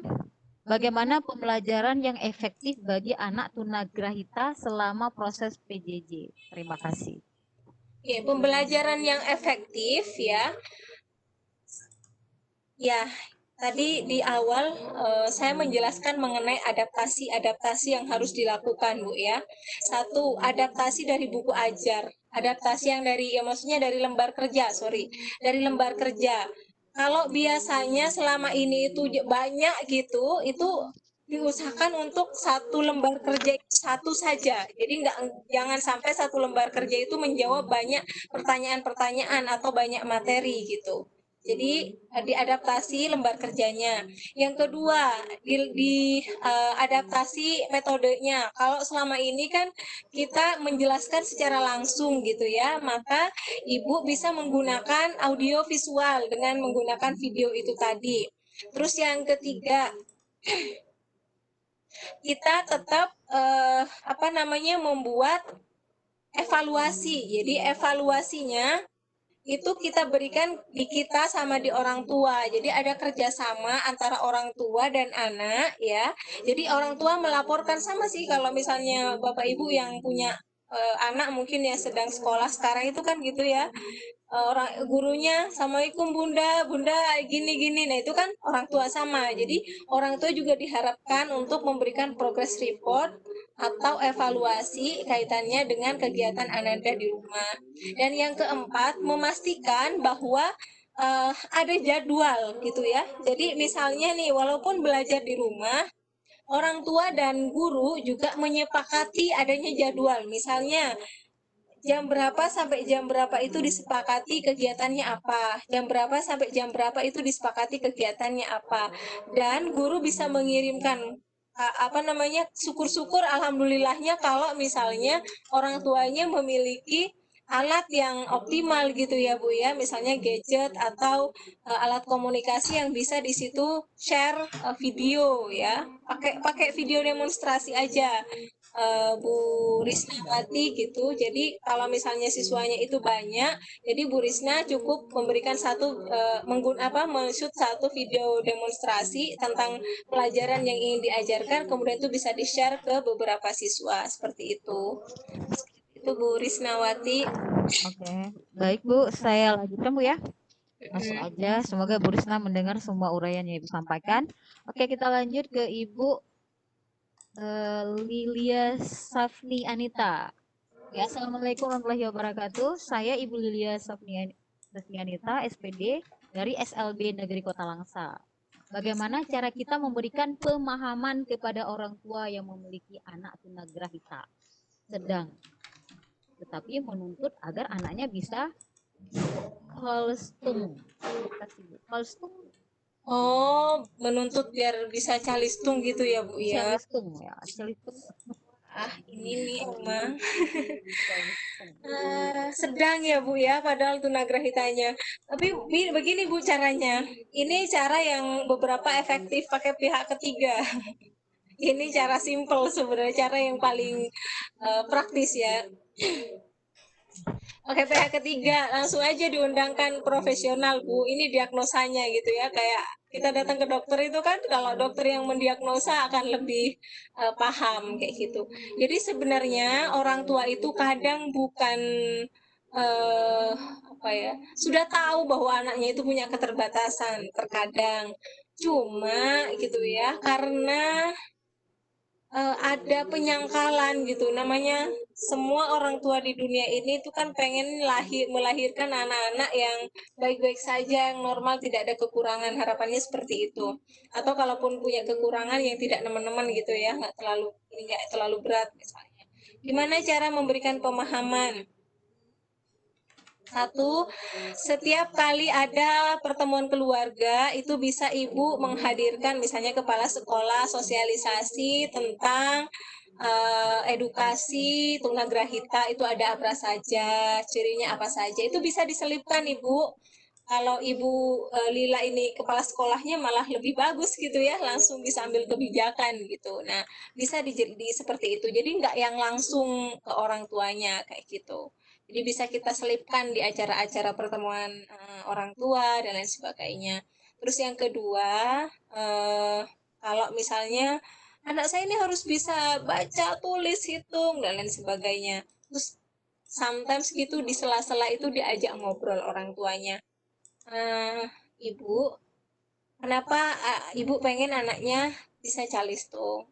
bagaimana pembelajaran yang efektif bagi anak tunagrahita selama proses PJJ? Terima kasih. Ya, pembelajaran yang efektif ya. Ya, tadi di awal saya menjelaskan mengenai adaptasi yang harus dilakukan, Bu ya. 1, adaptasi dari buku ajar. Adaptasi yang dari ya maksudnya dari lembar kerja, dari lembar kerja. Kalau biasanya selama ini itu banyak gitu, itu diusahakan untuk 1 lembar kerja 1 saja. Jadi jangan sampai 1 lembar kerja itu menjawab banyak pertanyaan-pertanyaan atau banyak materi gitu. Jadi diadaptasi lembar kerjanya. Yang kedua, adaptasi metodenya. Kalau selama ini kan kita menjelaskan secara langsung gitu ya, maka Ibu bisa menggunakan audio visual dengan menggunakan video itu tadi. Terus yang ketiga, kita tetap membuat evaluasi. Jadi evaluasinya itu kita berikan di kita sama di orang tua. Jadi ada kerjasama antara orang tua dan anak ya. Jadi orang tua melaporkan sama sih kalau misalnya Bapak Ibu yang punya anak mungkin yang sedang sekolah sekarang itu kan gitu ya. Orang gurunya, Assalamualaikum Bunda, Bunda gini-gini. Nah itu kan orang tua sama. Jadi orang tua juga diharapkan untuk memberikan progress report atau evaluasi kaitannya dengan kegiatan Ananda di rumah. Dan yang keempat, memastikan bahwa ada jadwal gitu ya. Jadi misalnya nih, walaupun belajar di rumah, orang tua dan guru juga menyepakati adanya jadwal. Misalnya jam berapa sampai jam berapa itu disepakati kegiatannya apa, jam berapa sampai jam berapa itu disepakati kegiatannya apa, dan guru bisa mengirimkan apa namanya, syukur-syukur alhamdulillahnya kalau misalnya orang tuanya memiliki alat yang optimal gitu ya Bu ya, misalnya gadget atau alat komunikasi yang bisa di situ share video ya, pakai pakai video demonstrasi aja Bu Risnawati gitu. Jadi kalau misalnya siswanya itu banyak, jadi Bu Risna cukup memberikan satu men-shoot satu video demonstrasi tentang pelajaran yang ingin diajarkan, kemudian itu bisa di-share ke beberapa siswa seperti itu. Itu Bu Risnawati. Oke, baik Bu, saya lanjutkan Bu ya. Langsung aja, semoga Bu Risna mendengar semua uraian yang Ibu sampaikan. Oke, kita lanjut ke Ibu Lilia Safni Anita. Ya, Assalamualaikum warahmatullahi wabarakatuh. Saya Ibu Lilia Safni Anita, SPD dari SLB Negeri Kota Langsa. Bagaimana cara kita memberikan pemahaman kepada orang tua yang memiliki anak tunagrahita sedang, tetapi menuntut agar anaknya bisa Kolstum. Kolstum. Oh, menuntut biar bisa calistung gitu ya Bu ya. Calistung ya, calistung. Ini nih emang sedang ya Bu ya, padahal tunagrahitanya. Tapi begini Bu caranya. Ini cara yang beberapa efektif pakai pihak ketiga. Ini cara simple sebenarnya, cara yang paling praktis ya. Oke, pihak ketiga langsung aja diundangkan profesional Bu. Ini diagnosanya gitu ya, kayak kita datang ke dokter itu kan, kalau dokter yang mendiagnosa akan lebih paham kayak gitu. Jadi sebenarnya orang tua itu kadang bukan apa ya, sudah tahu bahwa anaknya itu punya keterbatasan terkadang. Cuma gitu ya, karena ada penyangkalan gitu, namanya semua orang tua di dunia ini itu kan pengen melahirkan anak-anak yang baik-baik saja, yang normal, tidak ada kekurangan, harapannya seperti itu. Atau kalaupun punya kekurangan yang tidak nemen-nemen gitu ya, nggak terlalu berat misalnya. Gimana cara memberikan pemahaman? Satu, setiap kali ada pertemuan keluarga, itu bisa ibu menghadirkan misalnya kepala sekolah sosialisasi tentang edukasi tunagrahita itu ada apa saja, cirinya apa saja, itu bisa diselipkan ibu. Kalau Ibu Lila ini kepala sekolahnya malah lebih bagus gitu ya, langsung bisa ambil kebijakan gitu. Nah, bisa seperti itu. Jadi nggak yang langsung ke orang tuanya kayak gitu. Jadi bisa kita selipkan di acara-acara pertemuan orang tua dan lain sebagainya. Terus yang kedua, kalau misalnya anak saya ini harus bisa baca, tulis, hitung dan lain sebagainya. Terus sometimes gitu di sela-sela itu diajak ngobrol orang tuanya. Ibu, kenapa ibu pengen anaknya bisa calistung?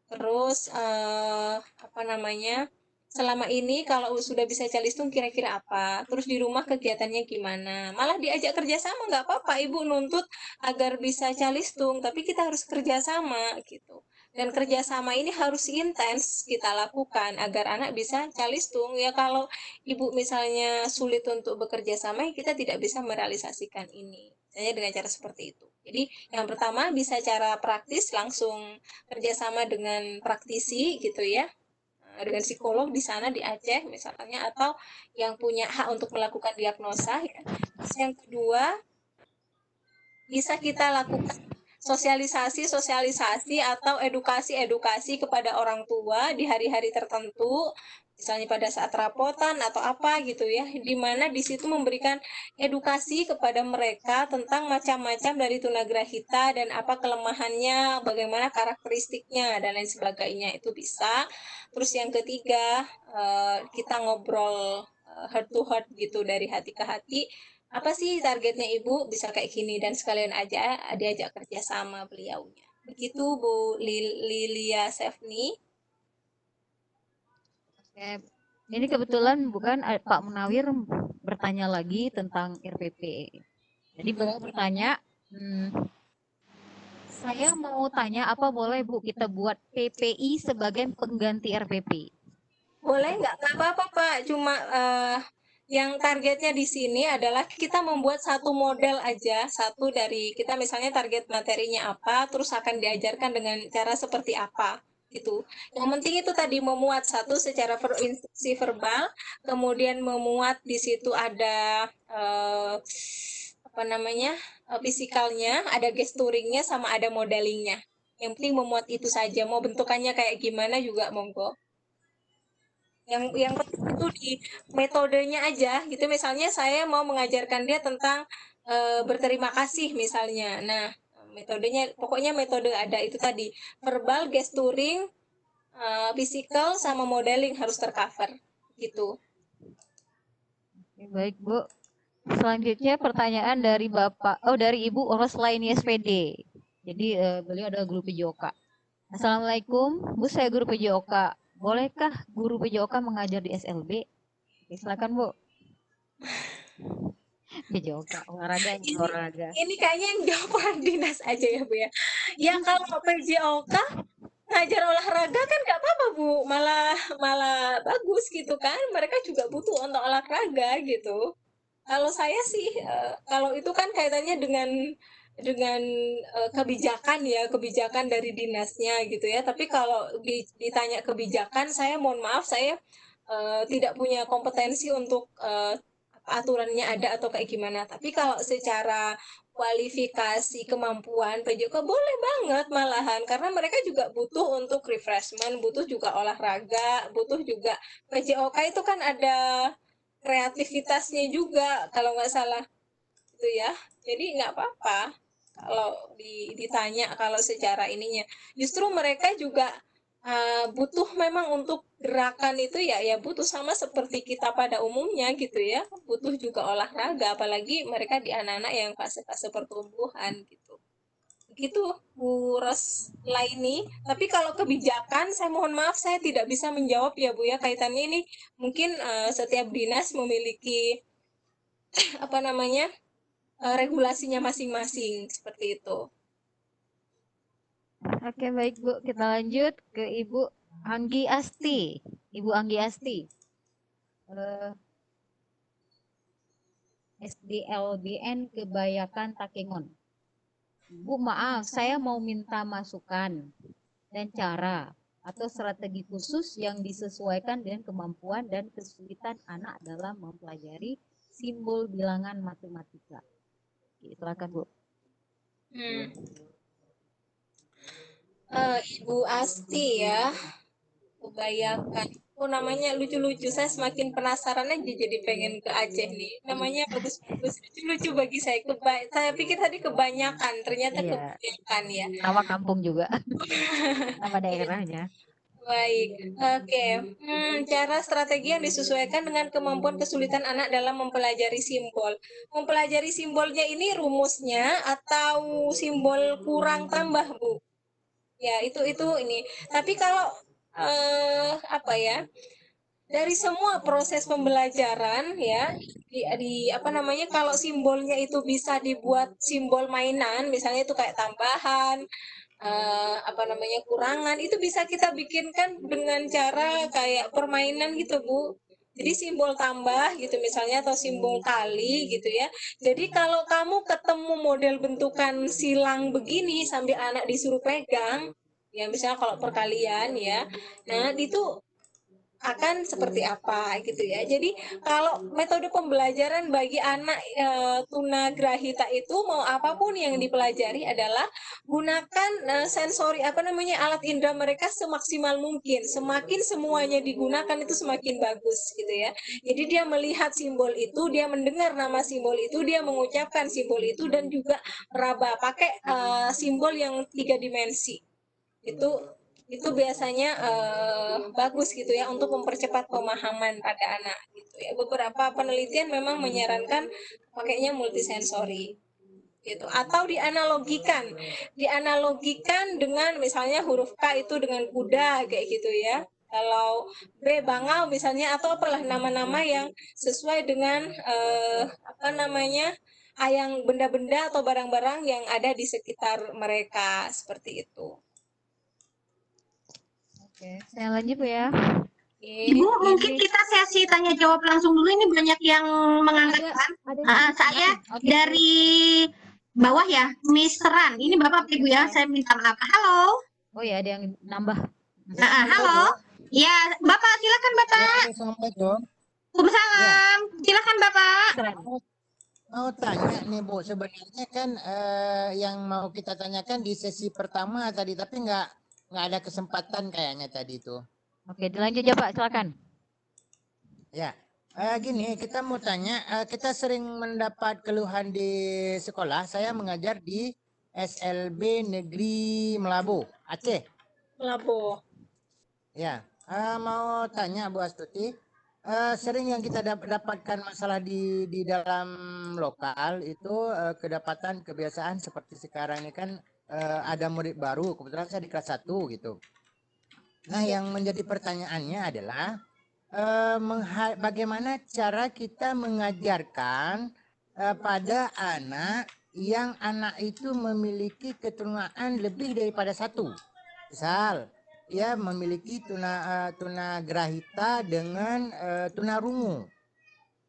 Terus apa namanya? Selama ini kalau sudah bisa calistung kira-kira apa? Terus di rumah kegiatannya gimana? Malah diajak kerjasama nggak apa-apa. Ibu nuntut agar bisa calistung, tapi kita harus kerjasama gitu. Dan kerjasama ini harus intens kita lakukan agar anak bisa calistung. Ya kalau ibu misalnya sulit untuk bekerja sama, kita tidak bisa merealisasikan ini. Misalnya dengan cara seperti itu. Jadi yang pertama bisa cara praktis langsung kerjasama dengan praktisi gitu ya, dengan psikolog di sana di Aceh misalnya, atau yang punya hak untuk melakukan diagnosa ya. Terus yang kedua bisa kita lakukan sosialisasi atau edukasi kepada orang tua di hari-hari tertentu, misalnya pada saat rapotan atau apa gitu ya, di mana di situ memberikan edukasi kepada mereka tentang macam-macam dari tunagrahita dan apa kelemahannya, bagaimana karakteristiknya dan lain sebagainya, itu bisa. Terus yang ketiga, kita ngobrol heart to heart gitu, dari hati ke hati, apa sih targetnya ibu bisa kayak gini, dan sekalian aja diajak kerja sama beliaunya. Begitu Bu Lilia Sefni. Oke. Ini kebetulan bukan Pak Munawir bertanya lagi tentang RPP. Jadi beliau bertanya, saya mau tanya apa boleh Bu kita buat PPI sebagai pengganti RPP? Boleh nggak? Nggak apa-apa, Pak. Cuma yang targetnya di sini adalah kita membuat satu model aja, satu dari kita misalnya target materinya apa, terus akan diajarkan dengan cara seperti apa gitu. Yang penting itu tadi memuat satu secara instruksi verbal, kemudian memuat di situ ada apa namanya fisikalnya, ada gesturingnya, sama ada modelingnya. Yang penting memuat itu saja. Mau bentukannya kayak gimana juga monggo. Yang penting itu di metodenya aja gitu. Misalnya saya mau mengajarkan dia tentang berterima kasih misalnya. Nah, metodenya pokoknya metode ada itu tadi, verbal, gesturing, physical sama modeling harus tercover gitu. Oke, baik Bu. Selanjutnya pertanyaan dari dari Ibu Roslaini SPD. Jadi beliau adalah guru PJOK. Assalamualaikum, Bu, saya guru PJOK. Bolehkah guru PJOK mengajar di SLB? Oke, silakan Bu. PJOK, olahraga. Ini kayaknya yang jawab orang dinas aja ya Bu ya. Ya kalau PJOK ngajar olahraga kan nggak apa-apa Bu, malah bagus gitu kan. Mereka juga butuh untuk olahraga gitu. Kalau saya sih, kalau itu kan kaitannya dengan kebijakan dari dinasnya gitu ya. Tapi kalau ditanya kebijakan, saya mohon maaf, saya tidak punya kompetensi untuk aturannya ada atau kayak gimana. Tapi kalau secara kualifikasi kemampuan PJOK boleh banget malahan, karena mereka juga butuh untuk refreshment, butuh juga olahraga, butuh juga PJOK itu kan ada kreativitasnya juga kalau nggak salah itu ya. Jadi nggak apa-apa kalau ditanya kalau secara ininya. Justru mereka juga butuh memang untuk gerakan itu ya butuh sama seperti kita pada umumnya gitu ya. Butuh juga olahraga, apalagi mereka di anak-anak yang fase-fase pertumbuhan gitu. Begitu Bu Roslaini. Tapi kalau kebijakan, saya mohon maaf saya tidak bisa menjawab ya Bu ya, kaitannya ini mungkin setiap dinas memiliki apa namanya regulasinya masing-masing seperti itu. Oke, baik Bu. Kita lanjut ke Ibu Anggi Asti. Ibu Anggi Asti. SDLBN Kebayakan Takengon. Bu, maaf, saya mau minta masukan dan cara atau strategi khusus yang disesuaikan dengan kemampuan dan kesulitan anak dalam mempelajari simbol bilangan matematika. Silakan Bu. Ibu Asti ya, kebayakan. Oh namanya lucu-lucu, saya semakin penasaran aja jadi pengen ke Aceh nih. Namanya bagus-bagus, lucu-lucu bagi saya. Saya pikir tadi kebanyakan, ternyata kebanyakan ya. Nama kampung juga, nama daerahnya. Baik, oke. Cara strategi yang disesuaikan dengan kemampuan kesulitan anak dalam mempelajari simbol. Mempelajari simbolnya ini rumusnya atau simbol kurang tambah, Bu? Ya, itu ini. Tapi kalau apa ya? Dari semua proses pembelajaran ya, di apa namanya, kalau simbolnya itu bisa dibuat simbol mainan, misalnya itu kayak tambahan, apa namanya, kurangan, itu bisa kita bikinkan dengan cara kayak permainan gitu Bu. Jadi simbol tambah gitu misalnya, atau simbol kali gitu ya. Jadi kalau kamu ketemu model bentukan silang begini sambil anak disuruh pegang, ya misalnya kalau perkalian ya, nah itu akan seperti apa gitu ya. Jadi kalau metode pembelajaran bagi anak tunagrahita itu, mau apapun yang dipelajari adalah gunakan sensori apa namanya, alat indera mereka semaksimal mungkin. Semakin semuanya digunakan itu semakin bagus gitu ya. Jadi dia melihat simbol itu, dia mendengar nama simbol itu, dia mengucapkan simbol itu, dan juga meraba pakai simbol yang 3 dimensi. Itu biasanya bagus gitu ya untuk mempercepat pemahaman pada anak gitu ya. Beberapa penelitian memang menyarankan pakainya multisensori gitu, atau dianalogikan dengan misalnya huruf K itu dengan kuda kayak gitu ya. Kalau B bangau misalnya, atau apalah nama-nama yang sesuai dengan apa namanya, yang benda-benda atau barang-barang yang ada di sekitar mereka seperti itu. Oke, saya lanjut Bu ya. Ibu, mungkin kita sesi tanya jawab langsung dulu. Ini banyak yang mengangkat. Saya dari bawah ya, Miss Ran. Ini Bapak Ibu ya, saya minta maaf. Halo. Oh ya, ada yang nambah. Halo. Ya, Bapak silakan Bapak. Assalamualaikum. Waalaikumsalam. Silakan Bapak. Mau tanya nih Bu, sebenarnya kan yang mau kita tanyakan di sesi pertama tadi, tapi nggak ada kesempatan kayaknya tadi itu. Oke, dilanjut ya Pak, silakan. Ya, gini kita mau tanya, kita sering mendapat keluhan di sekolah. Saya mengajar di SLB Negeri Melabu, Aceh. Melabu. Ya, mau tanya Bu Astuti, sering yang kita dapatkan masalah di dalam lokal itu kedapatan kebiasaan seperti sekarang ini kan ada murid baru, kebetulan saya di kelas 1 gitu. Nah, yang menjadi pertanyaannya adalah bagaimana cara kita mengajarkan pada anak yang anak itu memiliki keturunan lebih daripada satu. Misal ia memiliki tunagrahita dengan tunarungu.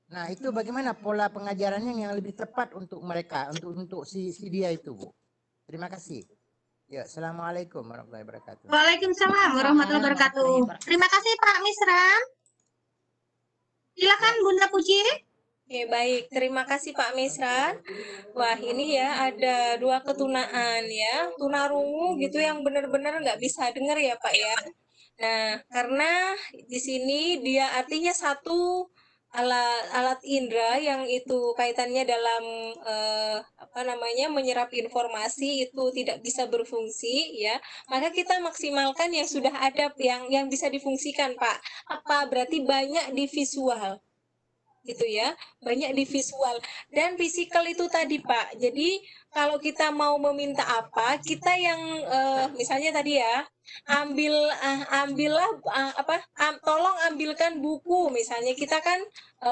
Nah, itu bagaimana pola pengajarannya yang lebih tepat untuk mereka, untuk si dia itu, Bu. Terima kasih. Ya, Assalamualaikum warahmatullahi wabarakatuh. Waalaikumsalam warahmatullahi wabarakatuh. Terima kasih Pak Misran. Silakan Bunda Puji. Oke, baik. Terima kasih Pak Misran. Wah, ini ya ada 2 ketunaan ya. Tunarungu gitu yang benar-benar nggak bisa dengar ya Pak ya. Nah, karena di sini dia artinya satu alat indera yang itu kaitannya dalam menyerap informasi itu tidak bisa berfungsi ya, maka kita maksimalkan yang sudah ada yang bisa difungsikan Pak. Apa berarti banyak di visual gitu ya, banyak di visual dan fisikal itu tadi Pak. Jadi kalau kita mau meminta apa, kita yang misalnya tadi ya, ambillah tolong ambilkan buku, misalnya kita kan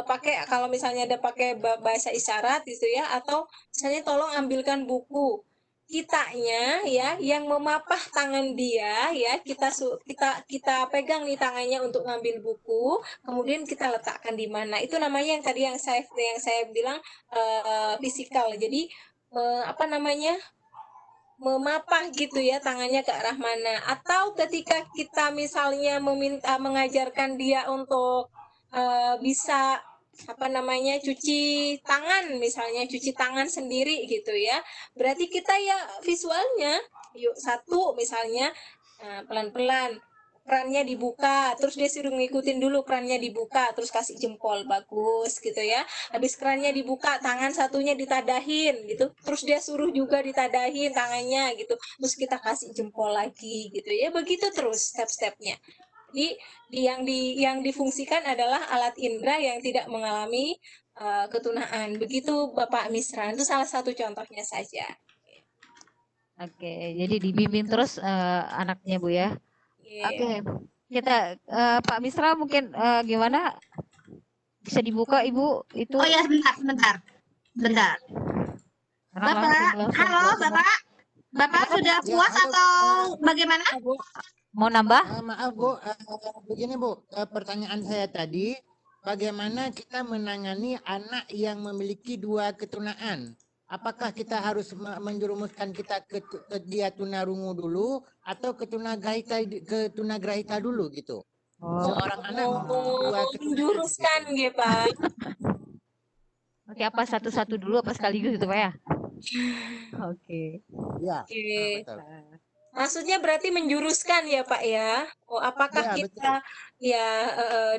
pakai, kalau misalnya ada pakai bahasa isyarat gitu ya, atau misalnya tolong ambilkan buku, kitanya ya yang memapah tangan dia ya, kita pegang nih tangannya untuk ngambil buku, kemudian kita letakkan di mana, itu namanya yang tadi yang saya bilang fisikal. Jadi memapah gitu ya tangannya ke arah mana. Atau ketika kita misalnya mengajarkan dia untuk bisa cuci tangan, misalnya cuci tangan sendiri gitu ya, berarti kita ya visualnya, yuk satu misalnya pelan-pelan kerannya dibuka, terus dia suruh ngikutin dulu kerannya dibuka, terus kasih jempol, bagus gitu ya. Habis kerannya dibuka, tangan satunya ditadahin gitu, terus dia suruh juga ditadahin tangannya gitu, terus kita kasih jempol lagi gitu ya, begitu terus step-stepnya. Jadi yang difungsikan adalah alat indera yang tidak mengalami ketunaan. Begitu Bapak Misran, itu salah satu contohnya saja. Oke, jadi dibimbing terus anaknya Bu ya. Oke, kita Pak Misra mungkin gimana? Bisa dibuka Ibu itu? Oh ya, sebentar. Bapak, halo Bapak. Bapak sudah puas atau bagaimana? Mau nambah? Maaf Bu, begini Bu, pertanyaan saya tadi, bagaimana kita menangani anak yang memiliki 2 ketunaan? Apakah kita harus menjerumuskan kita ke dia tunarungu dulu atau ke tunagrahita dulu gitu? Seorang anak menjuruskan gitu Pak. Oke, apa satu-satu dulu apa sekaligus gitu Pak ya? Oke. Ya. Betul. Maksudnya berarti menjuruskan ya Pak ya? Oh, apakah ya, kita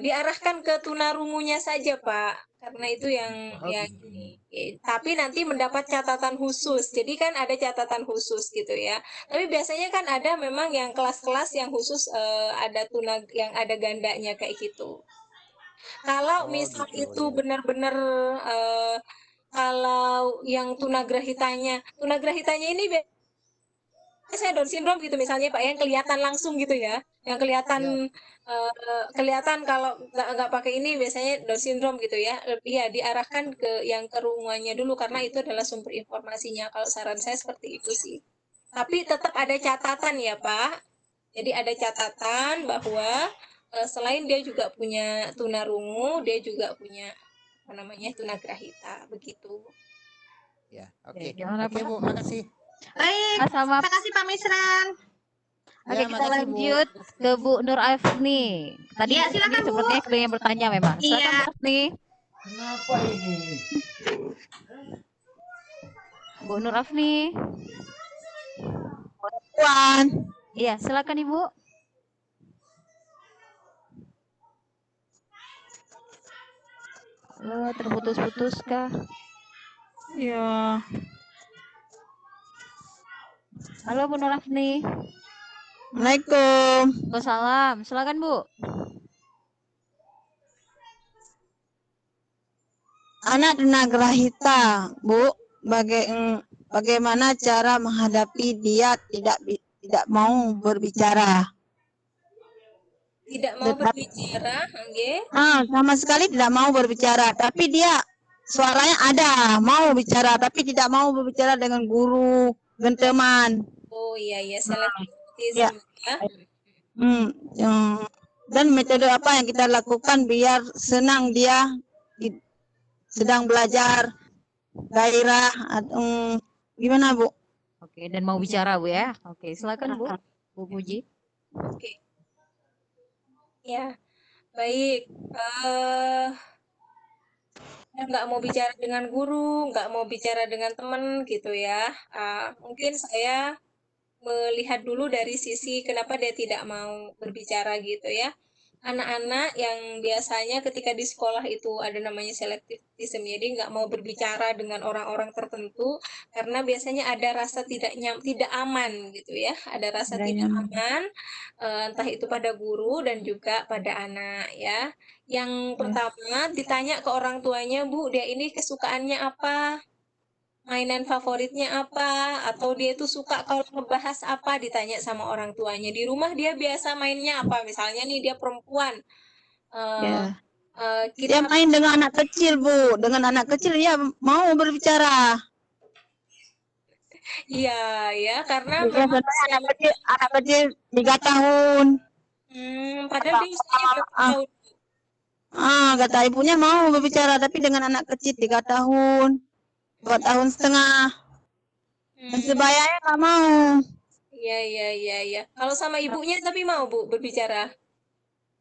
diarahkan ke tunarungunya saja Pak? Karena itu yang ini. Tapi nanti mendapat catatan khusus. Jadi kan ada catatan khusus gitu ya. Tapi biasanya kan ada memang yang kelas-kelas yang khusus ada yang ada gandanya kayak gitu. Kalau misal itu benar-benar kalau yang tunagrahitanya ini saya Down syndrome gitu misalnya Pak, yang kelihatan langsung gitu ya, yang kelihatan kelihatan kalau nggak pakai ini biasanya Down syndrome gitu ya, ya diarahkan ke yang kerunguannya dulu karena itu adalah sumber informasinya. Kalau saran saya seperti itu sih. Tapi tetap ada catatan ya Pak. Jadi ada catatan bahwa selain dia juga punya tunarungu, dia juga punya apa namanya tunagrahita begitu. Ya, Oke, oke. gimana, Oke, Pak? Bu, makasih. Baik, Sama. terima kasih Pak Misran. Oke, Ya, kita makasih, Bu. lanjut ke Bu Nur Afni. Tadi Ya, silakan, Bu. sepertinya ada yang bertanya memang. Silakan Iya. Bu Afni. Kenapa ini? Bu Nur Afni. Puan. Iya, silakan Ibu. Halo, terputus-putus kah? Ya, Halo Bu Nur Afni. Assalamualaikum. Waalaikumsalam. Silakan Bu. Anak tunagrahita, Bu, bagaimana cara menghadapi dia tidak mau berbicara? Tidak mau berbicara, nggih. Sama sekali tidak mau berbicara, tapi dia suaranya ada, mau bicara, tapi tidak mau berbicara dengan guru dan teman. Oh iya ya, selektivitisme Ya. ya. Dan metode apa yang kita lakukan biar senang dia sedang belajar, gairah, gimana Bu? Oke, dan mau bicara Bu ya. Oke, silakan Bu. Bu Puji. Oke. Ya, baik. Nggak mau bicara dengan guru, nggak mau bicara dengan teman gitu ya. Mungkin saya melihat dulu dari sisi kenapa dia tidak mau berbicara gitu ya. Anak-anak yang biasanya ketika di sekolah itu ada namanya selektivisme, jadi nggak mau berbicara dengan orang-orang tertentu karena biasanya ada rasa tidak aman gitu ya, ada rasa tidak aman, entah itu pada guru dan juga pada anak ya. Yang pertama ditanya ke orang tuanya, Bu, dia ini kesukaannya apa? Mainan favoritnya apa, atau dia itu suka kalau ngebahas apa, ditanya sama orang tuanya. Di rumah dia biasa mainnya apa, misalnya nih dia perempuan, Dia kita main dengan anak kecil, Bu. Dengan anak kecil dia mau berbicara. iya ya, karena Ya, memang sebenarnya anak kecil 3 tahun. padahal dia usianya berapa tahun? Kata ibunya mau berbicara, tapi dengan anak kecil 3 tahun, 2 tahun setengah. Dan sebayanya nggak mau. Iya. Kalau sama ibunya tapi mau Bu berbicara?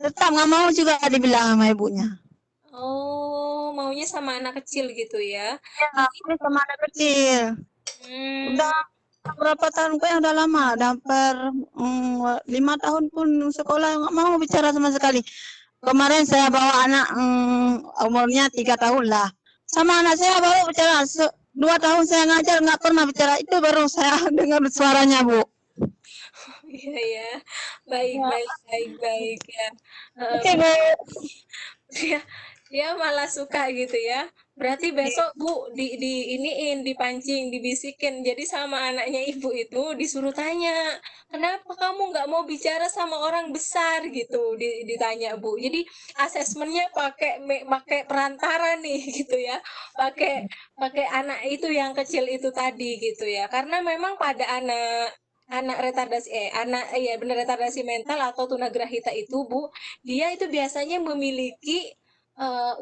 Tetap nggak mau juga dibilang sama ibunya. Oh, maunya sama anak kecil gitu ya? Ya, ini sama anak kecil. Udah berapa tahun, kayaknya udah lama, udah hampir 5 tahun pun sekolah nggak mau bicara sama sekali. Kemarin saya bawa anak umurnya 3 tahun lah. Sama anak saya baru bicara 2 tahun saya ngajar nggak pernah bicara, itu baru saya dengar suaranya, Bu. Iya ya, baik ya. Oke, Bu. Dia malah suka gitu ya. Berarti besok Bu iniin, dipancing, dibisikin. Jadi sama anaknya ibu itu disuruh tanya, kenapa kamu nggak mau bicara sama orang besar gitu? Ditanya Bu. Jadi asesmennya pakai perantara nih gitu ya. Pakai anak itu yang kecil itu tadi gitu ya. Karena memang pada anak retardasi mental atau tunagrahita itu Bu, dia itu biasanya memiliki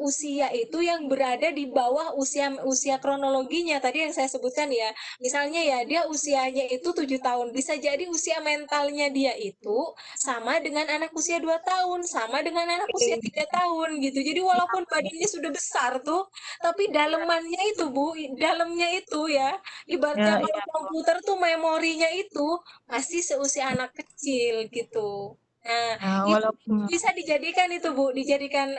usia itu yang berada di bawah usia kronologinya tadi yang saya sebutkan ya. Misalnya ya dia usianya itu 7 tahun, bisa jadi usia mentalnya dia itu sama dengan anak usia 2 tahun, sama dengan anak usia 3 tahun gitu. Jadi walaupun badannya sudah besar tuh, tapi dalemannya itu Bu, dalamnya itu ya, ibaratnya kalau komputer tuh memorinya itu masih seusia anak kecil gitu. Nah, itu bisa dijadikan itu Bu, dijadikan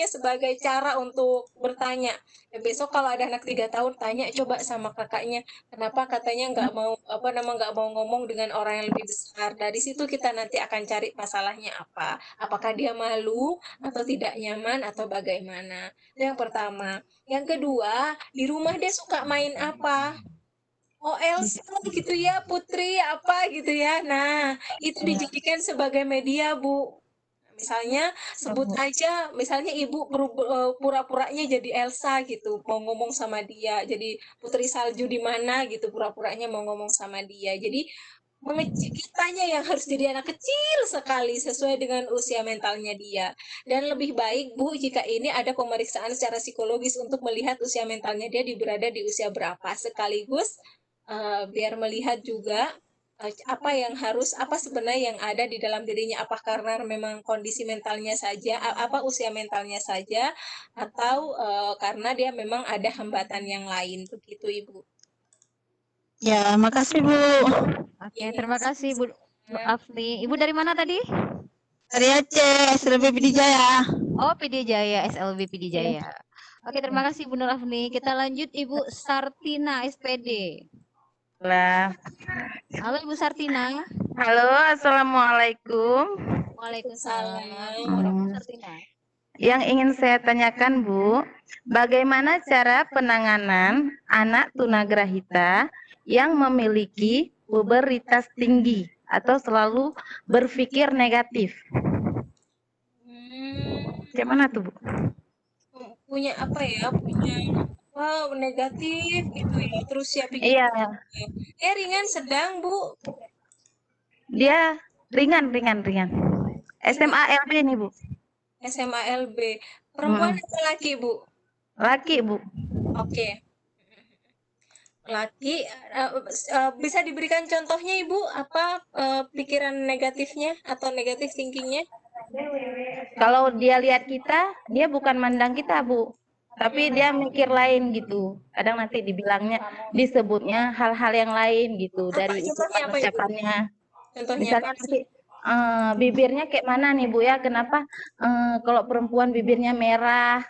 sebagai cara untuk bertanya. Besok kalau ada anak 3 tahun tanya coba sama kakaknya, kenapa katanya nggak mau ngomong dengan orang yang lebih besar. Dari situ kita nanti akan cari masalahnya apa. Apakah dia malu atau tidak nyaman atau bagaimana. Itu yang pertama. Yang kedua, di rumah dia suka main apa? Oh Elsa gitu ya, Putri apa gitu ya. Nah, itu dijadikan sebagai media, Bu. Misalnya sebut aja, misalnya ibu pura-puranya jadi Elsa gitu, mau ngomong sama dia. Jadi Putri Salju di mana gitu, pura-puranya mau ngomong sama dia. Jadi kitanya yang harus jadi anak kecil sekali sesuai dengan usia mentalnya dia. Dan lebih baik Bu jika ini ada pemeriksaan secara psikologis untuk melihat usia mentalnya dia berada di usia berapa, sekaligus biar melihat juga apa yang apa sebenarnya yang ada di dalam dirinya, apa karena memang kondisi mentalnya saja, apa usia mentalnya saja, atau karena dia memang ada hambatan yang lain, begitu Ibu. Ya, makasih Bu. Oke, terima kasih Bu Afni. Ibu dari mana tadi? Dari Aceh, SLB PD Jaya. Oh, PD Jaya, SLB PD Jaya. Oke, terima kasih Bu Nur Afni. Kita lanjut Ibu Sartina, SPD. Lah. Halo Ibu Sartina. Halo, assalamualaikum. Waalaikumsalam. Ibu Sartina. Yang ingin saya tanyakan Bu, bagaimana cara penanganan anak tunagrahita yang memiliki puberitas tinggi atau selalu berpikir negatif? Gimana tuh Bu? Punya apa ya? Punya negatif gitu ya. Terus ya pikir. Iya, ringan, sedang Bu. dia ringan. SMA LB nih Bu. SMA LB. Perempuan atau laki Bu? Laki Bu. Oke. Laki, bisa diberikan contohnya Ibu, apa pikiran negatifnya atau negatif thinkingnya? Kalau dia lihat kita, dia bukan mandang kita Bu, tapi dia mikir lain gitu. Kadang nanti disebutnya hal-hal yang lain gitu dari ucapan-ucapannya. Contohnya Misalnya apa? nanti bibirnya kayak mana nih Bu ya? Kenapa kalau perempuan bibirnya merah?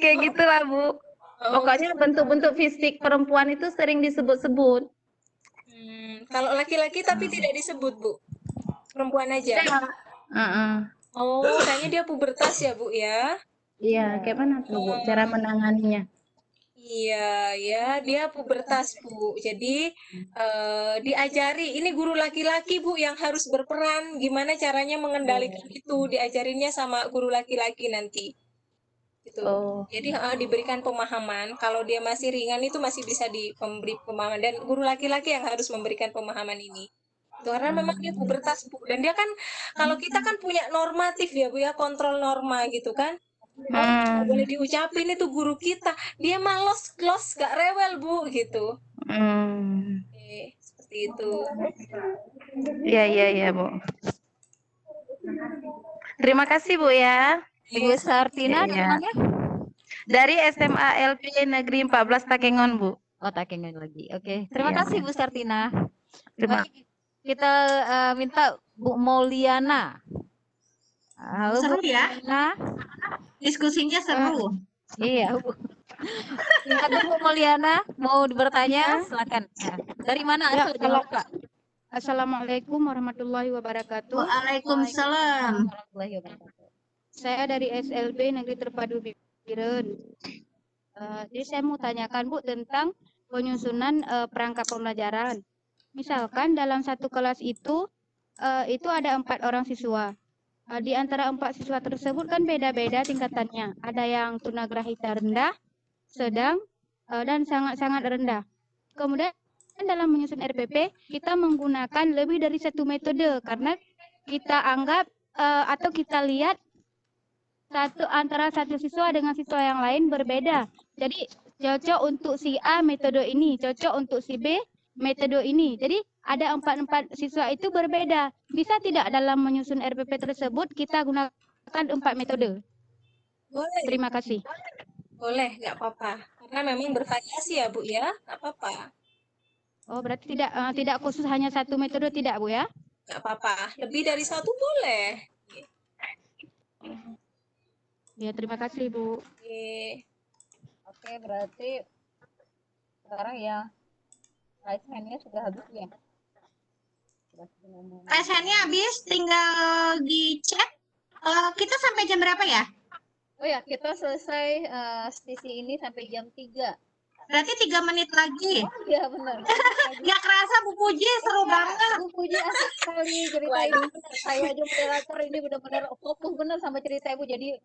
Kayak gitulah Bu. Pokoknya bentuk-bentuk fisik perempuan itu sering disebut-sebut. Kalau laki-laki tapi tidak disebut Bu, perempuan aja. Oh, kayaknya dia pubertas ya Bu ya? Iya, kayak mana tuh Bu cara menanganinya? Iya, ya dia pubertas Bu. Jadi diajari, ini guru laki-laki Bu yang harus berperan. Gimana caranya mengendalikan itu? Diajarinnya sama guru laki-laki nanti. Gitu. Jadi diberikan pemahaman. Kalau dia masih ringan itu masih bisa diberi pemahaman, dan guru laki-laki yang harus memberikan pemahaman ini. Itu karena memang dia pubertas Bu. Dan dia kan kalau kita kan punya normatif ya Bu ya, kontrol norma gitu kan. Boleh diucapin itu guru kita, dia malos gak rewel Bu gitu. Seperti itu. Iya Bu. Terima kasih Bu ya. Ibu Sartina dari mana? Dari SMA LP Negeri 14 Takengon Bu. Oh, Takengon lagi. Oke, terima kasih Bu Sartina. Terima. Kita minta Bu Mauliana. Halo Seru Bu ya? Mauliana. Diskusinya seru. Iya Bu. Silakan Bu Mauliana mau bertanya, silakan. Dari mana asal Kak? Assalamualaikum warahmatullahi wabarakatuh. Waalaikumsalam. Warahmatullahi wabarakatuh. Saya dari SLB Negeri Terpadu Biren. Jadi saya mau tanyakan Bu tentang penyusunan perangkat pembelajaran. Misalkan dalam satu kelas itu ada 4 orang siswa. Di antara 4 siswa tersebut kan beda-beda tingkatannya. Ada yang tunagrahita rendah, sedang, dan sangat-sangat rendah. Kemudian dalam menyusun RPP kita menggunakan lebih dari satu metode karena kita anggap atau kita lihat antara satu siswa dengan siswa yang lain berbeda. Jadi cocok untuk si A metode ini, cocok untuk si B metode ini. Jadi ada 4 siswa itu berbeda. Bisa tidak dalam menyusun RPP tersebut kita gunakan 4 metode? Boleh. Terima kasih. Boleh, nggak apa-apa. Karena memang bervariasi ya Bu ya, nggak apa-apa. Oh, berarti tidak khusus hanya satu metode tidak Bu ya? Nggak apa-apa. Lebih dari satu boleh. Ya, terima kasih Bu. Oke, berarti sekarang ya raise hand-nya sudah habis ya. Raise hand-nya habis, tinggal di chat. Kita sampai jam berapa ya? Oh ya, kita selesai sesi ini sampai jam 3. Berarti 3 menit lagi. Oh iya benar. Gak kerasa Bu Puji, seru banget. Bu Puji asik sekali cerita Ibu. Saya aja moderator ini benar-benar fokus benar sama cerita Ibu. Jadi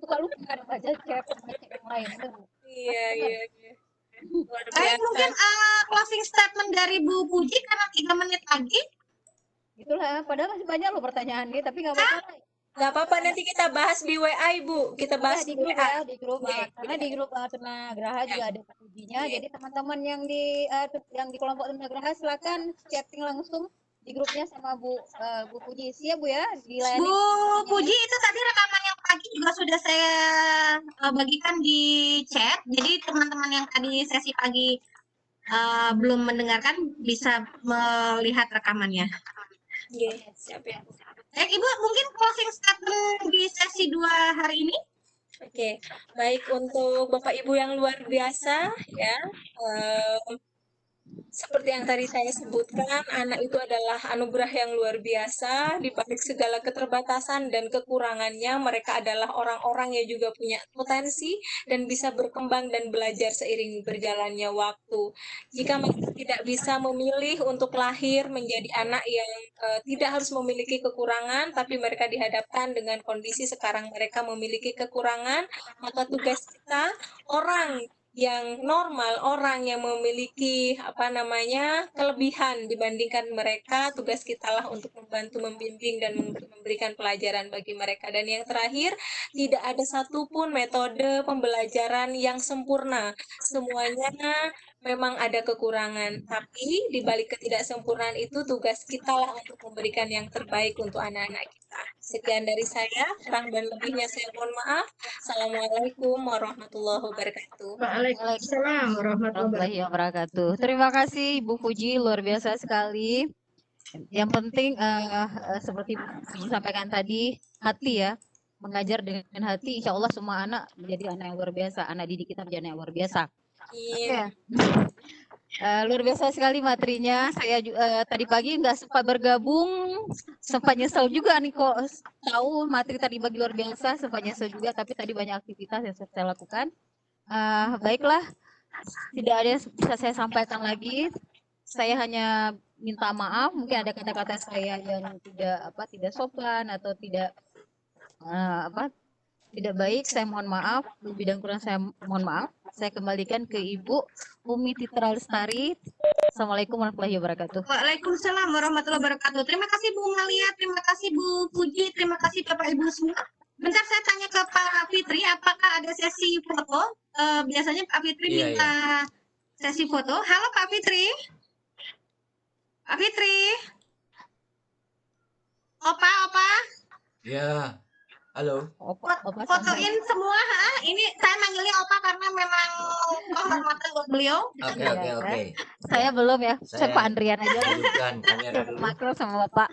lupa kan baca chat yang lain. Iya. Luar Baik, biasa. mungkin closing statement dari Bu Puji karena 3 menit lagi. Itulah, padahal masih banyak loh pertanyaannya, tapi nggak apa-apa. Nggak apa-apa, nanti kita bahas di WA, Ibu. Kita Udah bahas di di grup WA. ya, di grup. Karena di grup Tunagraha juga ada ujinya. Jadi teman-teman yang di kelompok Tunagraha silakan chatting langsung di grupnya sama Bu Puji. Siap Bu ya, dilayani. Bu Puji itu tadi rekaman yang pagi juga sudah saya bagikan di chat. Jadi teman-teman yang tadi sesi pagi belum mendengarkan bisa melihat rekamannya. Oke, siap ya. Baik, Ibu, mungkin closing statement di sesi 2 hari ini. Oke, baik untuk Bapak Ibu yang luar biasa ya. Seperti yang tadi saya sebutkan, anak itu adalah anugerah yang luar biasa. Di balik segala keterbatasan dan kekurangannya, mereka adalah orang-orang yang juga punya potensi dan bisa berkembang dan belajar seiring berjalannya waktu. Jika mereka tidak bisa memilih untuk lahir menjadi anak yang tidak harus memiliki kekurangan, tapi mereka dihadapkan dengan kondisi sekarang mereka memiliki kekurangan, maka tugas kita, orang yang normal, orang yang memiliki kelebihan dibandingkan mereka, tugas kita lah untuk membantu membimbing dan memberikan pelajaran bagi mereka. Dan yang terakhir, tidak ada satupun metode pembelajaran yang sempurna. Semuanya memang ada kekurangan, tapi di balik ketidaksempurnaan itu tugas kita lah untuk memberikan yang terbaik untuk anak-anak kita. Sekian dari saya, kurang dan lebihnya saya mohon maaf. Assalamualaikum warahmatullahi wabarakatuh. Waalaikumsalam warahmatullahi wabarakatuh. Terima kasih Bu Puji, luar biasa sekali. Yang penting seperti Puji sampaikan tadi, hati ya. Mengajar dengan hati, insya Allah semua anak menjadi anak yang luar biasa. Anak didik kita menjadi anak yang luar biasa. Iya. Luar biasa sekali materinya. Saya tadi pagi nggak sempat bergabung, sempat nyesel juga nih kok tahu materi tadi bagi luar biasa, sempat nyesel juga. Tapi tadi banyak aktivitas yang saya lakukan. Baiklah, tidak ada yang bisa saya sampaikan lagi. Saya hanya minta maaf, mungkin ada kata-kata saya yang tidak sopan atau tidak tidak baik. Saya mohon maaf, lebih dan kurang saya mohon maaf. Saya kembalikan ke Ibu Umi Titra Lestari. Assalamualaikum warahmatullahi wabarakatuh. Waalaikumsalam warahmatullahi wabarakatuh. Terima kasih Bu Malia, terima kasih Bu Puji, terima kasih Bapak Ibu semua. Bentar saya tanya ke Pak Fitri, apakah ada sesi foto? Biasanya Pak Fitri minta sesi foto. Halo Pak Fitri. Pak Fitri. Opa. Ya, halo. Fotoin semua, ini saya manggilnya Opa karena memang kehormatan buat beliau. Oke. Saya belum ya, saya Pak Andrian aja. Hidupkan kamera dulu. Makro sama Bapak.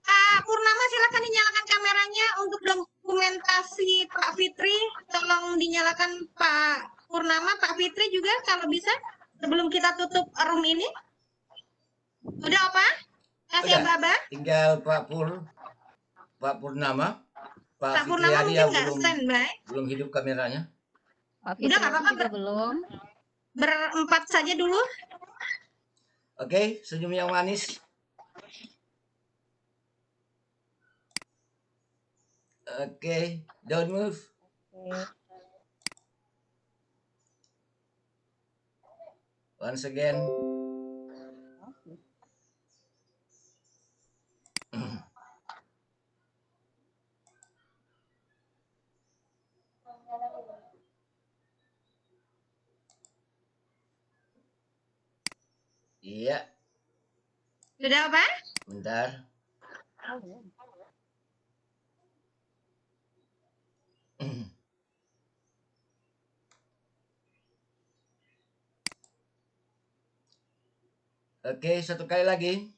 Pak Purnama silakan dinyalakan kameranya untuk dokumentasi Pak Fitri. Tolong dinyalakan Pak Purnama, Pak Fitri juga kalau bisa sebelum kita tutup room ini. Udah apa? Kasih Baba. Tinggal Pak Purnama. Pak Purnama mungkin nggak standby. Belum hidup kameranya. Udah nggak apa-apa, belum. Berempat saja dulu. Oke, senyum yang manis. Oke, don't move. Once again. Iya. Sudah apa? Bentar. Oke, satu kali lagi.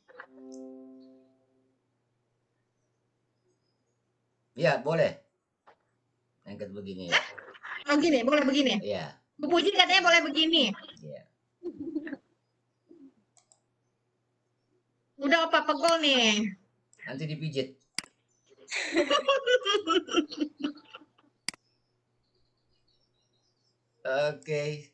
Ya, boleh. Angkat begini. Begini, boleh begini. Iya. Bu Puji katanya boleh begini. Iya. Udah apa pegel nih? Nanti dipijit. Oke.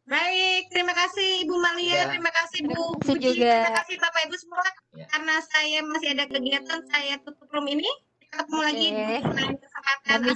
Baik, terima kasih Ibu Malia, terima kasih Bu Puji, terima kasih Bapak Ibu semua. Karena saya masih ada kegiatan, saya tutup room ini. Kita ketemu lagi di lain kesempatan.